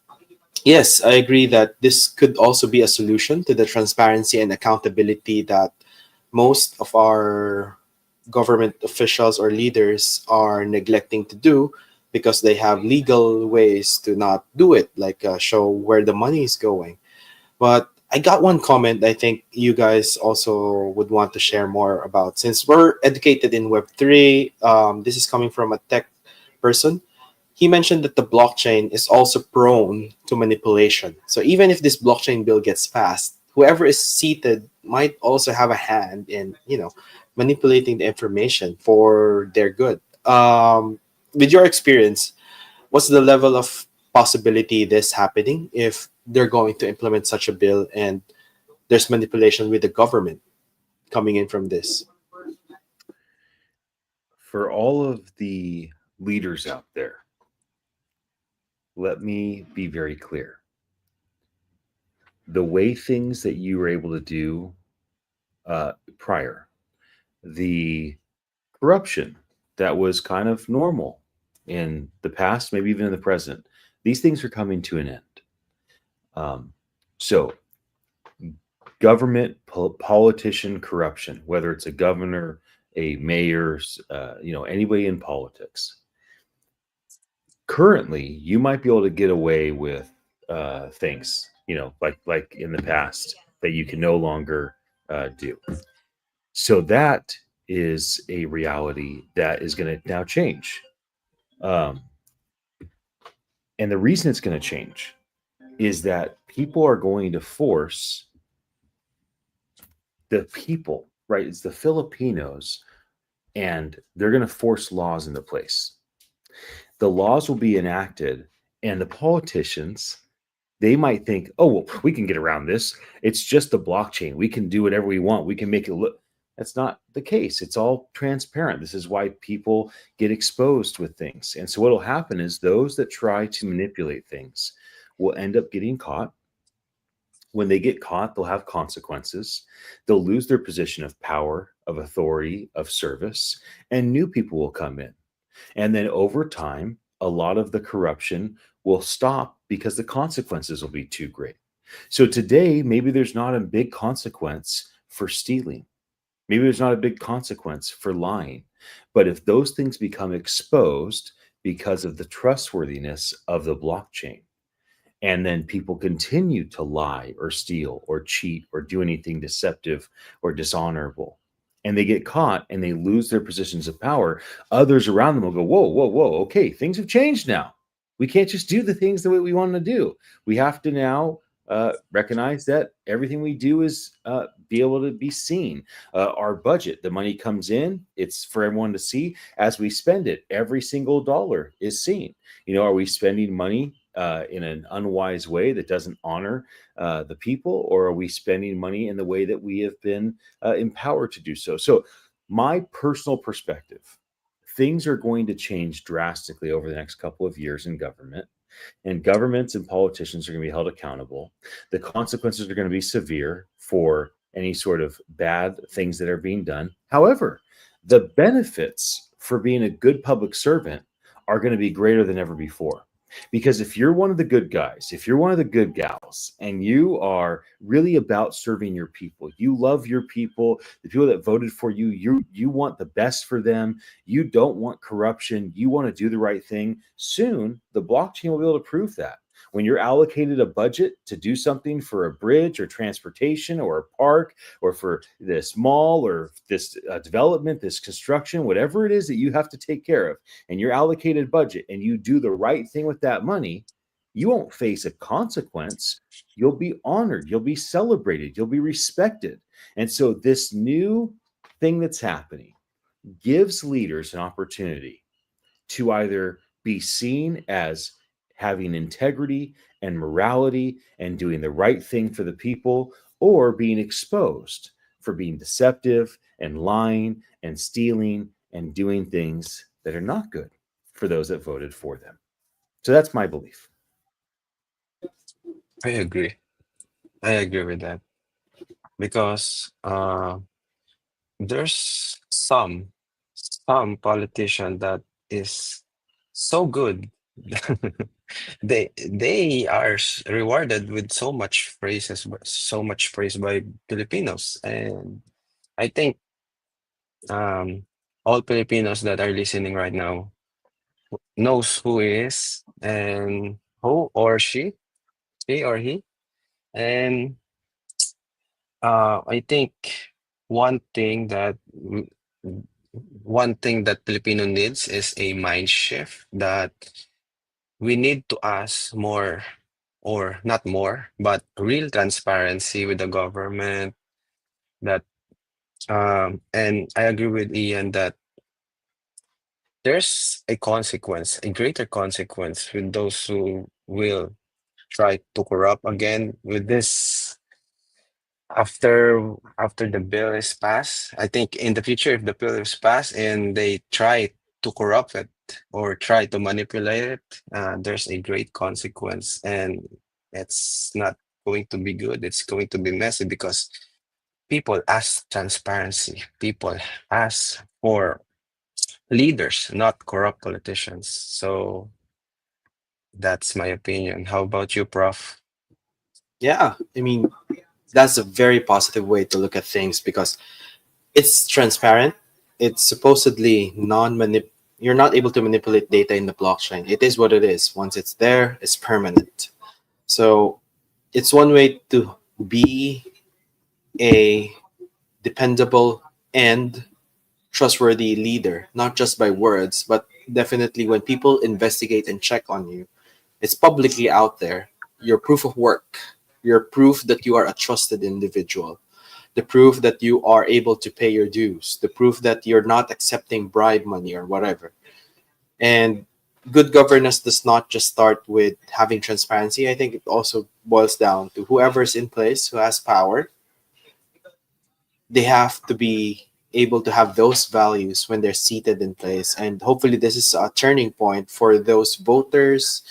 yes, I agree that this could also be a solution to the transparency and accountability that most of our government officials or leaders are neglecting to do, because they have legal ways to not do it, like show where the money is going. But I got one comment I think you guys also would want to share more about. Since we're educated in Web3, this is coming from a tech person. He mentioned that the blockchain is also prone to manipulation. So even if this blockchain bill gets passed, whoever is seated might also have a hand in, manipulating the information for their good. With your experience, what's the level of possibility this happening if they're going to implement such a bill and there's manipulation with the government coming in from this? For all of the leaders out there, let me be very clear. The way things that you were able to do prior, the corruption that was kind of normal in the past, maybe even in the present, these things are coming to an end. So, government, politician corruption, whether it's a governor, a mayor, anybody in politics. Currently, you might be able to get away with things, like in the past that you can no longer do. So that is a reality that is going to now change. Um, and the reason it's going to change is that people are going to force the people, right? It's the Filipinos, and they're going to force laws into place. The laws will be enacted, and the politicians, they might think, oh, well, we can get around this. It's just the blockchain. We can do whatever we want. We can make it look. That's not the case. It's all transparent. This is why people get exposed with things. And so what will happen is those that try to manipulate things will end up getting caught. When they get caught, they'll have consequences. They'll lose their position of power, of authority, of service, and new people will come in. And then over time, a lot of the corruption will stop because the consequences will be too great. So today, maybe there's not a big consequence for stealing. Maybe there's not a big consequence for lying. But if those things become exposed because of the trustworthiness of the blockchain, and then people continue to lie or steal or cheat or do anything deceptive or dishonorable, and they get caught and they lose their positions of power, others around them will go, whoa, whoa, whoa, okay, things have changed now. We can't just do the things the way we want to do. We have to now recognize that everything we do is be able to be seen. Our budget, the money comes in, it's for everyone to see. As we spend it, every single dollar is seen. Are we spending money in an unwise way that doesn't honor the people, or are we spending money in the way that we have been empowered to do so? So, my personal perspective, things are going to change drastically over the next couple of years in government, and governments and politicians are going to be held accountable. The consequences are going to be severe for any sort of bad things that are being done. However, the benefits for being a good public servant are going to be greater than ever before. Because if you're one of the good guys, if you're one of the good gals, and you are really about serving your people, you love your people, the people that voted for you, you want the best for them, you don't want corruption, you want to do the right thing, soon the blockchain will be able to prove that. When you're allocated a budget to do something for a bridge or transportation or a park or for this mall or this development, this construction, whatever it is that you have to take care of, and your allocated budget, and you do the right thing with that money, you won't face a consequence. You'll be honored, you'll be celebrated, you'll be respected. And so this new thing that's happening gives leaders an opportunity to either be seen as having integrity and morality and doing the right thing for the people, or being exposed for being deceptive and lying and stealing and doing things that are not good for those that voted for them. So that's my belief. I agree. I agree with that because there's some politician that is so good. They are rewarded with so much praises, so much praise by Filipinos, and I think um, all Filipinos that are listening right now knows who he is and who or she or he, and I think one thing that one thing that Filipino needs is a mind shift that we need to ask more or not more, but real transparency with the government that and I agree with Ian that there's a consequence, a greater consequence with those who will try to corrupt again with this after the bill is passed. I think in the future, if the bill is passed and they try to corrupt it or try to manipulate it, there's a great consequence, and it's not going to be good. It's going to be messy because people ask transparency. People ask for leaders, not corrupt politicians. So that's my opinion. How about you, Prof? Yeah, I mean, that's a very positive way to look at things because it's transparent. It's supposedly non-manip. You're not able to manipulate data in the blockchain. It is what it is. Once it's there, it's permanent. So it's one way to be a dependable and trustworthy leader, not just by words, but definitely when people investigate and check on you, it's publicly out there. Your proof of work, your proof that you are a trusted individual, the proof that you are able to pay your dues, the proof that you're not accepting bribe money or whatever. And good governance does not just start with having transparency. I think it also boils down to whoever's in place who has power, they have to be able to have those values when they're seated in place. And hopefully, this is a turning point for those voters,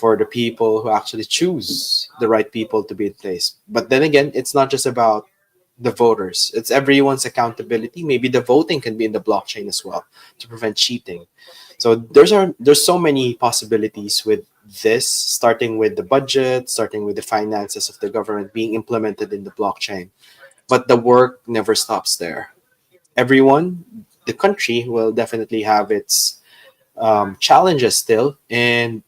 for the people who actually choose the right people to be in place. But then again, it's not just about the voters, it's everyone's accountability. Maybe the voting can be in the blockchain as well to prevent cheating. So there's so many possibilities with this, starting with the budget, starting with the finances of the government being implemented in the blockchain. But the work never stops there. Everyone, the country will definitely have its challenges still, and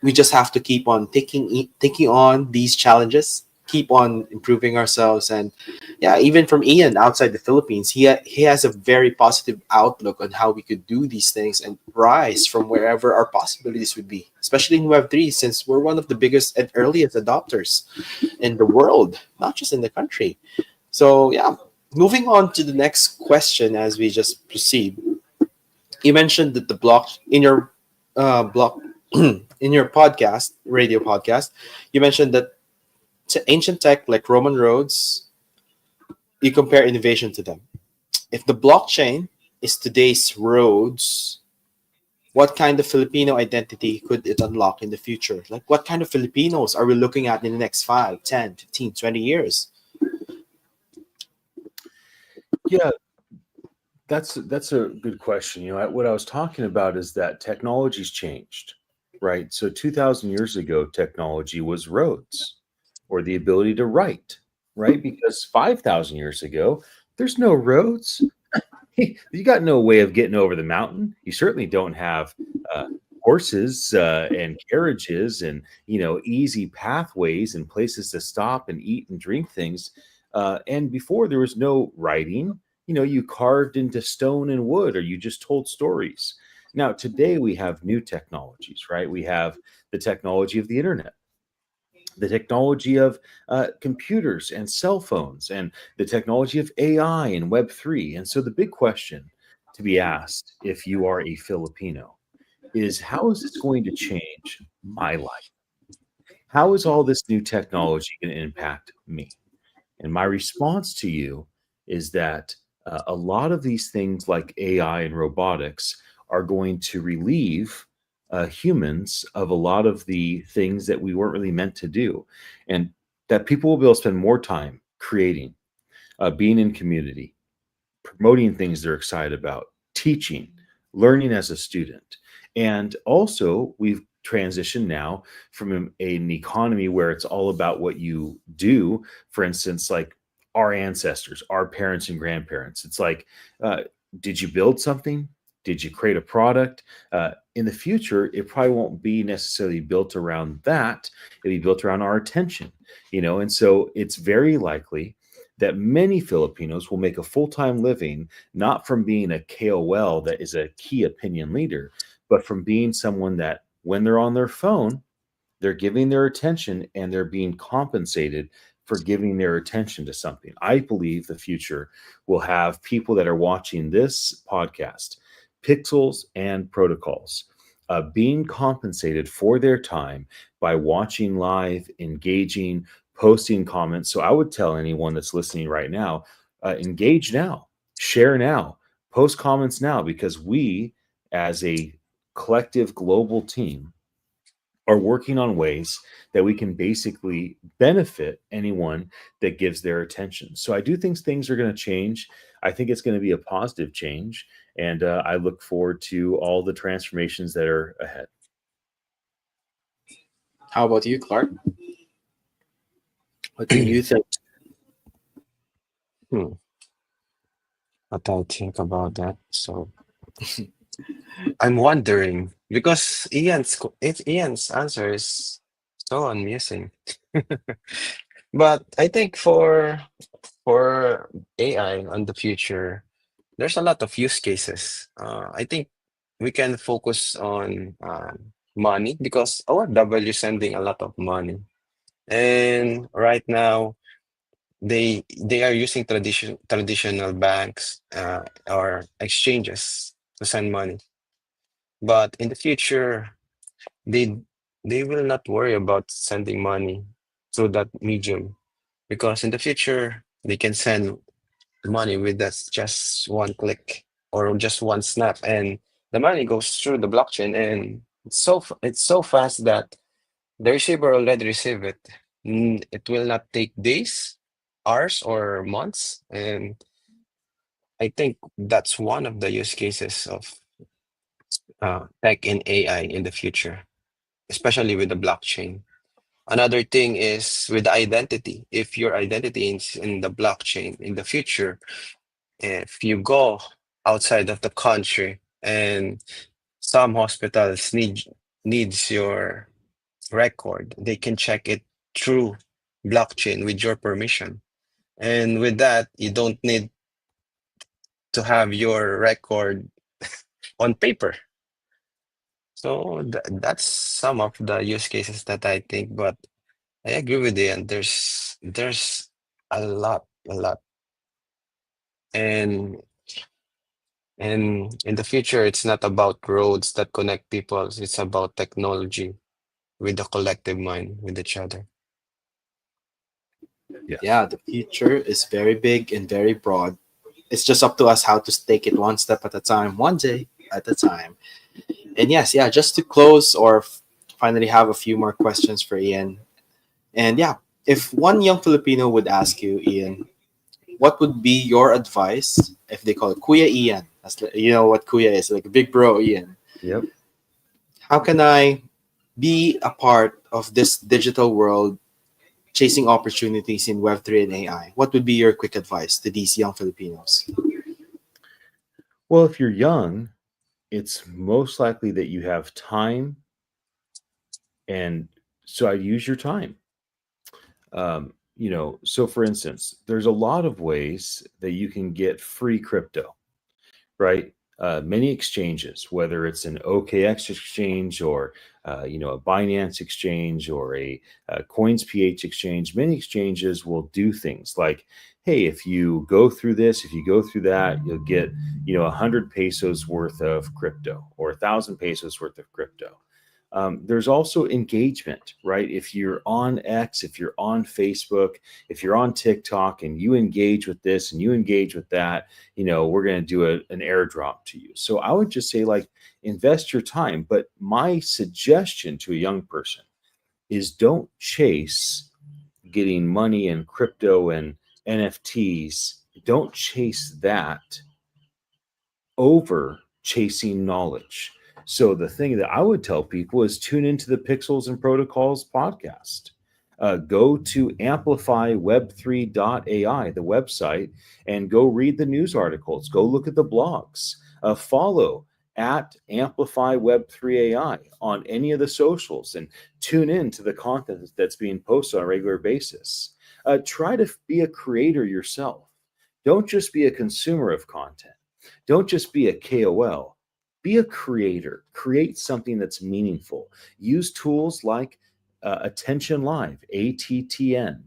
we just have to keep on taking on these challenges, keep on improving ourselves. And yeah, even from Ian outside the Philippines, he has a very positive outlook on how we could do these things and rise from wherever our possibilities would be, especially in Web3, since we're one of the biggest and earliest adopters in the world, not just in the country. So yeah, moving on to the next question as we just proceed. You mentioned that the block in your block in your podcast, radio podcast, you mentioned that to ancient tech like Roman roads, you compare innovation to them. If the blockchain is today's roads, what kind of Filipino identity could it unlock in the future? Like, what kind of Filipinos are we looking at in the next 5, 10, 15, 20 years? Yeah, that's a good question. What I was talking about is that technology's changed, right? So 2000 years ago, technology was roads or the ability to write, right? Because 5000 years ago, there's no roads. You got no way of getting over the mountain. You certainly don't have uh, horses and carriages and easy pathways and places to stop and eat and drink things. And before there was no writing, you carved into stone and wood, or you just told stories. Now today we have new technologies, right? We have the technology of the internet, the technology of computers and cell phones, and the technology of AI and Web3. And so the big question to be asked if you are a Filipino is, how is this going to change my life? How is all this new technology going to impact me? And my response to you is that a lot of these things like AI and robotics are going to relieve humans of a lot of the things that we weren't really meant to do. And that people will be able to spend more time creating, being in community, promoting things they're excited about, teaching, learning as a student. And also, we've transitioned now from an economy where it's all about what you do. For instance, like our ancestors, our parents and grandparents. It's like, uh, did you build something? Did you create a product? In the future, it probably won't be necessarily built around that. It'll be built around our attention, and so it's very likely that many Filipinos will make a full time living not from being a KOL that is a key opinion leader, but from being someone that when they're on their phone, they're giving their attention and they're being compensated for giving their attention to something. I believe the future will have people that are watching this podcast, Pixels and Protocols, being compensated for their time by watching live, engaging, posting comments. So I would tell anyone that's listening right now, engage now, share now, post comments now, because we, as a collective global team, are working on ways that we can basically benefit anyone that gives their attention. So I do think things are going to change. I think it's going to be a positive change. And I look forward to all the transformations that are ahead. How about you, Clark? What do you think? Hmm. What I think about that. So I'm wondering because Ian's answer is so amusing. But I think for AI on the future, there's a lot of use cases. I think we can focus on money because OFW is sending a lot of money, and right now they are using traditional banks or exchanges to send money. But in the future, they they will not worry about sending money through that medium because in the future they can send money with just one click or just one snap, and the money goes through the blockchain, and it's so fast that The receiver already received it. It will not take days, hours, or months. And I think that's one of the use cases of tech and AI in the future, especially with the blockchain. Another thing is with the identity. If your identity is in the blockchain in the future, if you go outside of the country and some hospitals needs your record, they can check it through blockchain with your permission. And with that, you don't need to have your record on paper. So that's some of the use cases that I think, but I agree with you, and there's a lot, and in the future, it's not about roads that connect people. It's about technology with the collective mind with each other. Yes. Yeah, the future is very big and very broad. It's just up to us how to take it one step at a time, one day at a time. And yes, yeah, just to close or finally have a few more questions for Ian. And yeah, if one young Filipino would ask you, Ian, what would be your advice if they call it Kuya Ian? You know what Kuya is, like a big bro Ian. Yep. How can I be a part of this digital world chasing opportunities in Web3 and AI? What would be your quick advice to these young Filipinos? Well, if you're young, it's most likely that you have time, and so I use your time. So for instance, there's a lot of ways that you can get free crypto, right? Many exchanges, whether it's an OKX exchange or a Binance exchange or a CoinsPH exchange, many exchanges will do things like, hey, if you go through this, if you go through that, you'll get 100 pesos worth of crypto or 1,000 pesos worth of crypto. There's also engagement, right? If you're on X, if you're on Facebook, if you're on TikTok and you engage with this and you engage with that, we're going to do an airdrop to you. So I would just say, like, invest your time. But my suggestion to a young person is don't chase getting money in crypto and NFTs. Don't chase that over chasing knowledge. So the thing that I would tell people is tune into the Pixels and Protocols podcast. Go to amplifyweb3.ai, the website, and go read the news articles. Go look at the blogs. Follow at amplifyweb3ai on any of the socials and tune in to the content that's being posted on a regular basis. Try to be a creator yourself. Don't just be a consumer of content. Don't just be a KOL. Be a creator. Create something that's meaningful. Use tools like Attention Live, attn.live.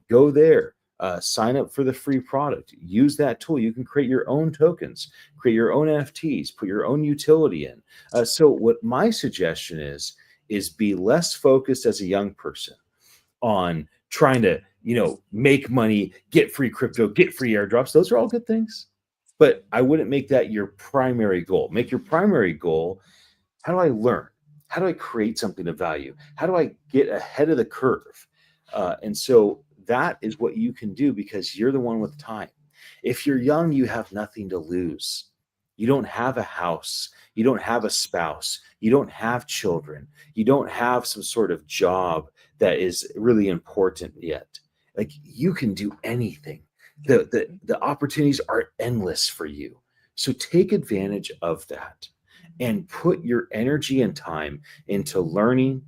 Go there. Sign up for the free product. Use that tool. You can create your own tokens, create your own NFTs, put your own utility in. So what my suggestion is be less focused as a young person on trying to, make money, get free crypto, get free airdrops. Those are all good things. But I wouldn't make that your primary goal. Make your primary goal, how do I learn? How do I create something of value? How do I get ahead of the curve? And so that is what you can do because you're the one with time. If you're young, you have nothing to lose. You don't have a house. You don't have a spouse. You don't have children. You don't have some sort of job that is really important yet. Like, you can do anything. The opportunities are endless for you. So take advantage of that and put your energy and time into learning,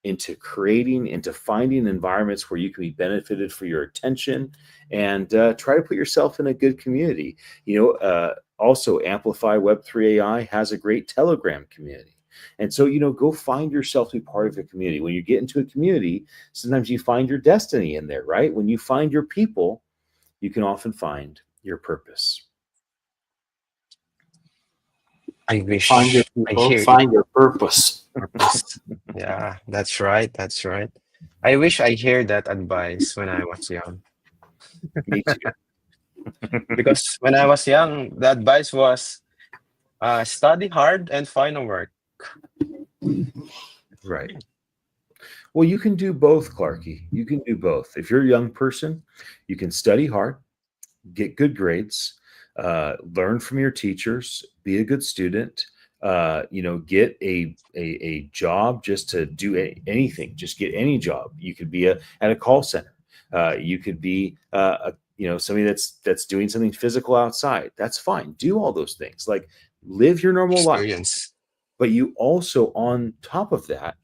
into creating, into finding environments where you can be benefited for your attention, and try to put yourself in a good community. Also, Amplify Web3 AI has a great Telegram community. And so, go find yourself to be part of a community. When you get into a community, sometimes you find your destiny in there, right? When you find your people, you can often find your purpose. I Find your wish I people, hear find your purpose. purpose. Yeah, that's right. That's right. I wish I hear that advice when I was young. Me too. Because when I was young, the advice was study hard and find a work. Right. Well, you can do both, Clarky. You can do both. If you're a young person, you can study hard, get good grades, learn from your teachers, be a good student. Get a job just to do anything. Just get any job. You could be at a call center. You could be somebody that's doing something physical outside. That's fine. Do all those things. Like live your normal life. Experience. But you also, on top of that,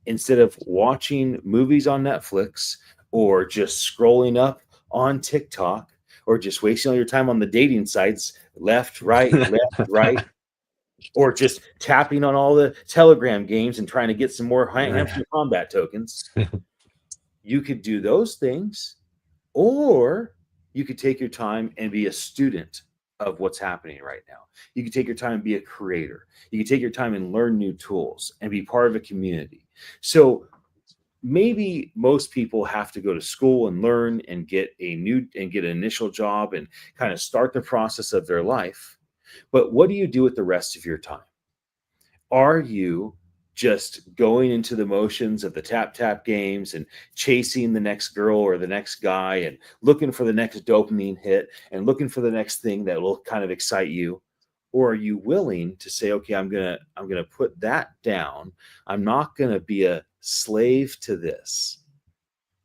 instead of watching movies on Netflix or just scrolling up on TikTok or just wasting all your time on the dating sites, left, right, or just tapping on all the Telegram games and trying to get some more Hamster Combat tokens, you could do those things, or you could take your time and be a student of what's happening right now. You could take your time and be a creator. You could take your time and learn new tools and be part of a community. So maybe most people have to go to school and learn and get an initial job and kind of start the process of their life. But what do you do with the rest of your time? Are you just going into the motions of the tap tap games and chasing the next girl or the next guy and looking for the next dopamine hit and looking for the next thing that will kind of excite you? Or are you willing to say, okay, I'm gonna put that down. I'm not gonna be a slave to this.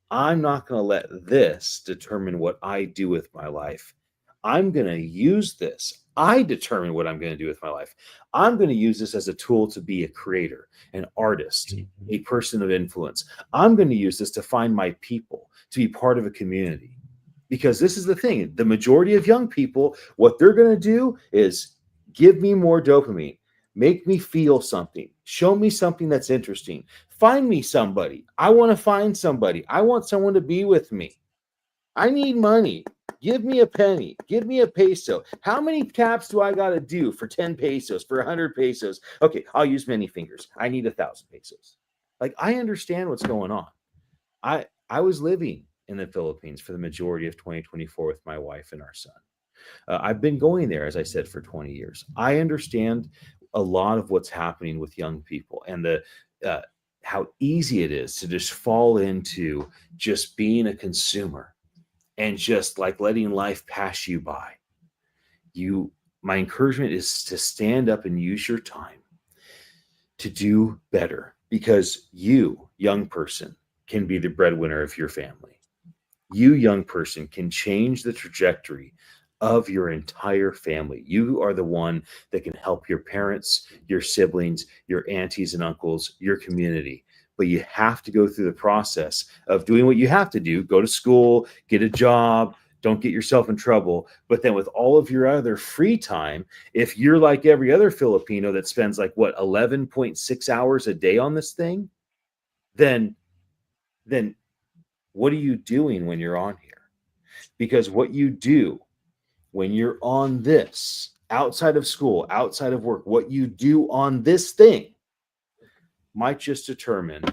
I'm not gonna let this determine what I do with my life. I'm gonna use this. I determine what I'm going to do with my life. I'm going to use this as a tool to be a creator, an artist, a person of influence. I'm going to use this to find my people, to be part of a community. Because this is the thing, the majority of young people, what they're going to do is give me more dopamine, make me feel something, show me something that's interesting, find me somebody. I want to find somebody. I want someone to be with me. I need money. Give me a penny. Give me a peso. How many taps do I got to do for 10 pesos, for 100 pesos? Okay, I'll use many fingers. I need 1,000 pesos. Like, I understand what's going on. I was living in the Philippines for the majority of 2024 with my wife and our son. I've been going there, as I said, for 20 years. I understand a lot of what's happening with young people and how easy it is to just fall into just being a consumer and just like letting life pass you by. My encouragement is to stand up and use your time to do better, because you, young person, can be the breadwinner of your family. You, young person, can change the trajectory of your entire family. You are the one that can help your parents, your siblings, your aunties and uncles, your community. But you have to go through the process of doing what you have to do. Go to school, get a job, don't get yourself in trouble. But then with all of your other free time, if you're like every other Filipino that spends 11.6 hours a day on this thing, then what are you doing when you're on here? Because what you do when you're on this, outside of school, outside of work, what you do on this thing might just determine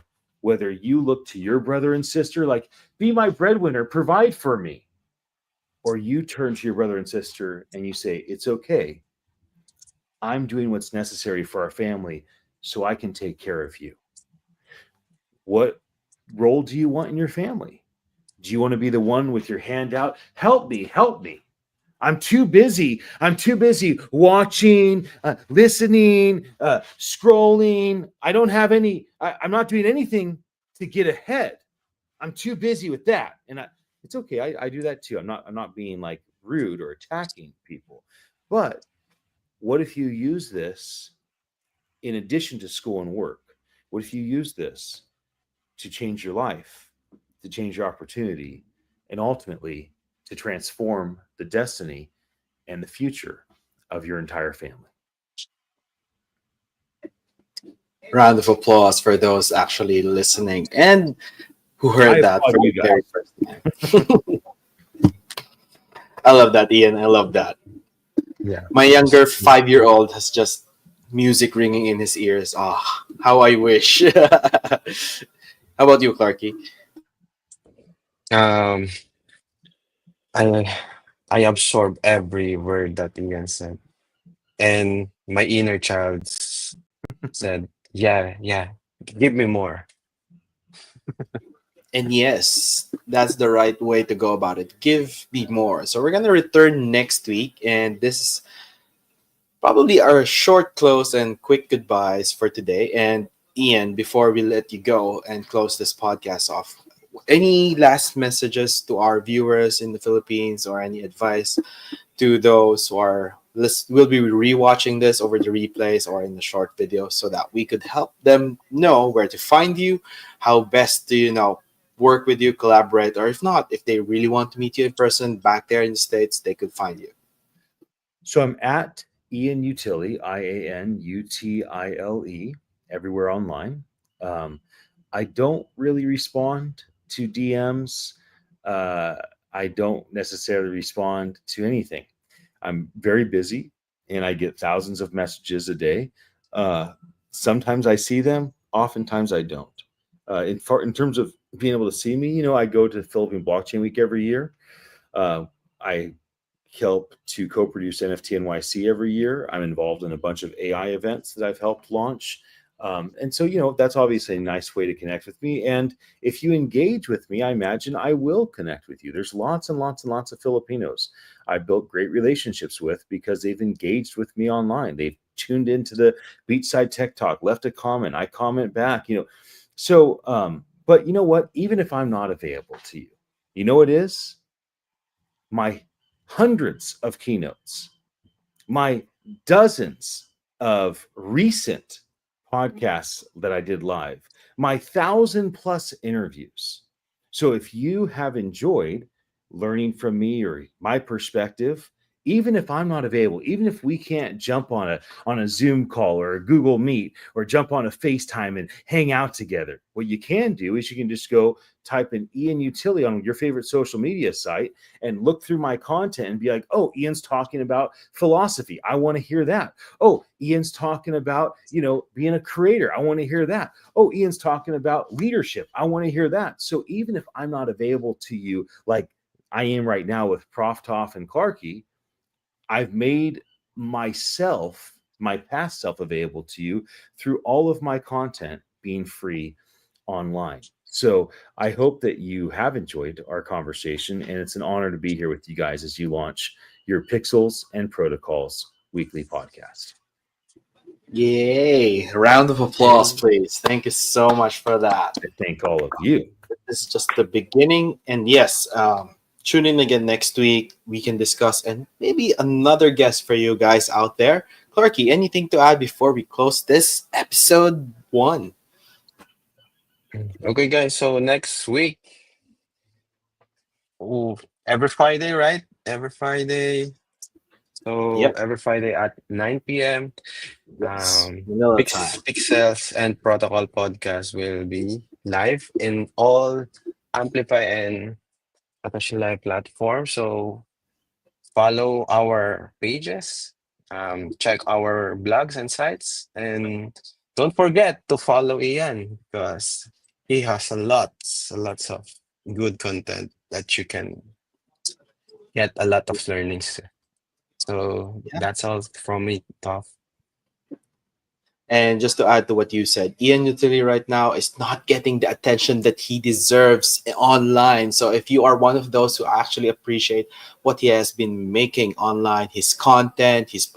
whether you look to your brother and sister like, be my breadwinner, provide for me. Or you turn to your brother and sister and you say, it's okay. I'm doing what's necessary for our family so I can take care of you. What role do you want in your family? Do you want to be the one with your hand out? Help me, help me. I'm too busy. I'm too busy watching, listening, scrolling. I don't have I'm not doing anything to get ahead. I'm too busy with that. And it's okay. I do that too. I'm not being rude or attacking people. But what if you use this in addition to school and work? What if you use this to change your life, to change your opportunity, and ultimately to transform the destiny and the future of your entire family? Round of applause for those actually listening and who heard that for the very first time. I love that, Ian. I love that. Yeah. My younger 5-year-old has just music ringing in his ears. Ah, oh, how I wish. How about you, Clarky? Um, I I absorb every word that Ian said, and my inner child said, "Yeah, yeah." Give me more. And yes, that's the right way to go about it. Give me more. So we're gonna return next week, and this is probably our short close and quick goodbyes for today. And Ian, before we let you go and close this podcast off, any last messages to our viewers in the Philippines or any advice to those who are will be rewatching this over the replays or in the short video so that we could help them know where to find you, how best to work with you, collaborate, or if not, if they really want to meet you in person back there in the States, they could find you. So I'm at Ian Utile, IANUTILE, everywhere online. Um, I don't really respond to DMs. Uh, I don't necessarily respond to anything. I'm very busy and I get thousands of messages a day. Uh, Sometimes I see them, oftentimes I don't. In terms of being able to see me, I go to Philippine Blockchain Week every year. I help to co-produce NFT NYC every year. I'm involved in a bunch of AI events that I've helped launch. And so, that's obviously a nice way to connect with me. And if you engage with me, I imagine I will connect with you. There's lots and lots and lots of Filipinos I built great relationships with because they've engaged with me online. They've tuned into the Beachside Tech Talk, left a comment, I comment back, So, but you know what? Even if I'm not available to you, you know what it is? My hundreds of keynotes, my dozens of recent podcasts that I did live, my 1,000+ interviews. So if you have enjoyed learning from me or my perspective, even if I'm not available, even if we can't jump on a Zoom call or a Google Meet or jump on a FaceTime and hang out together, what you can do is you can just go type in Ian Utile on your favorite social media site and look through my content and be like, oh, Ian's talking about philosophy. I want to hear that. Oh, Ian's talking about, being a creator. I want to hear that. Oh, Ian's talking about leadership. I want to hear that. So even if I'm not available to you, like I am right now with Prof. Toff and Clarkey, I've made myself, my past self, available to you through all of my content being free online. So I hope that you have enjoyed our conversation, and it's an honor to be here with you guys as you launch your Pixels and Protocols weekly podcast. Yay! Round of applause, please. Thank you so much for that. I thank all of you. This is just the beginning. And yes, tune in again next week. We can discuss and maybe another guest for you guys out there. Clarky, anything to add before we close this episode 1? Okay, guys. So next week, every Friday, right? Every Friday. So Yep. every Friday at 9 p.m. Yes. Manila time. Pixels and Protocol podcast will be live in all Amplify and Atashi Live platforms. So follow our pages, check our blogs and sites, and don't forget to follow Ian because he has a lots of good content that you can get a lot of learnings. So Yeah. that's all from me, Tough. And just to add to what you said, Ian Utili right now is not getting the attention that he deserves online. So if you are one of those who actually appreciate what he has been making online, his content, his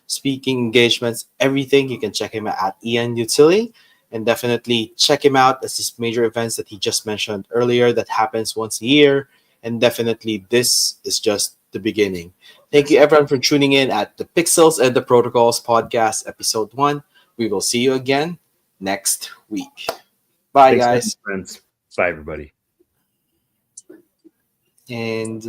speaking engagements, everything, you can check him at Ian Utili, and definitely check him out as his major events that he just mentioned earlier that happens once a year. And definitely this is just the beginning. Thank you, everyone, for tuning in at the Pixels and the Protocols podcast, episode 1. We will see you again next week. Bye, Thanks, guys. friends. Bye, everybody. And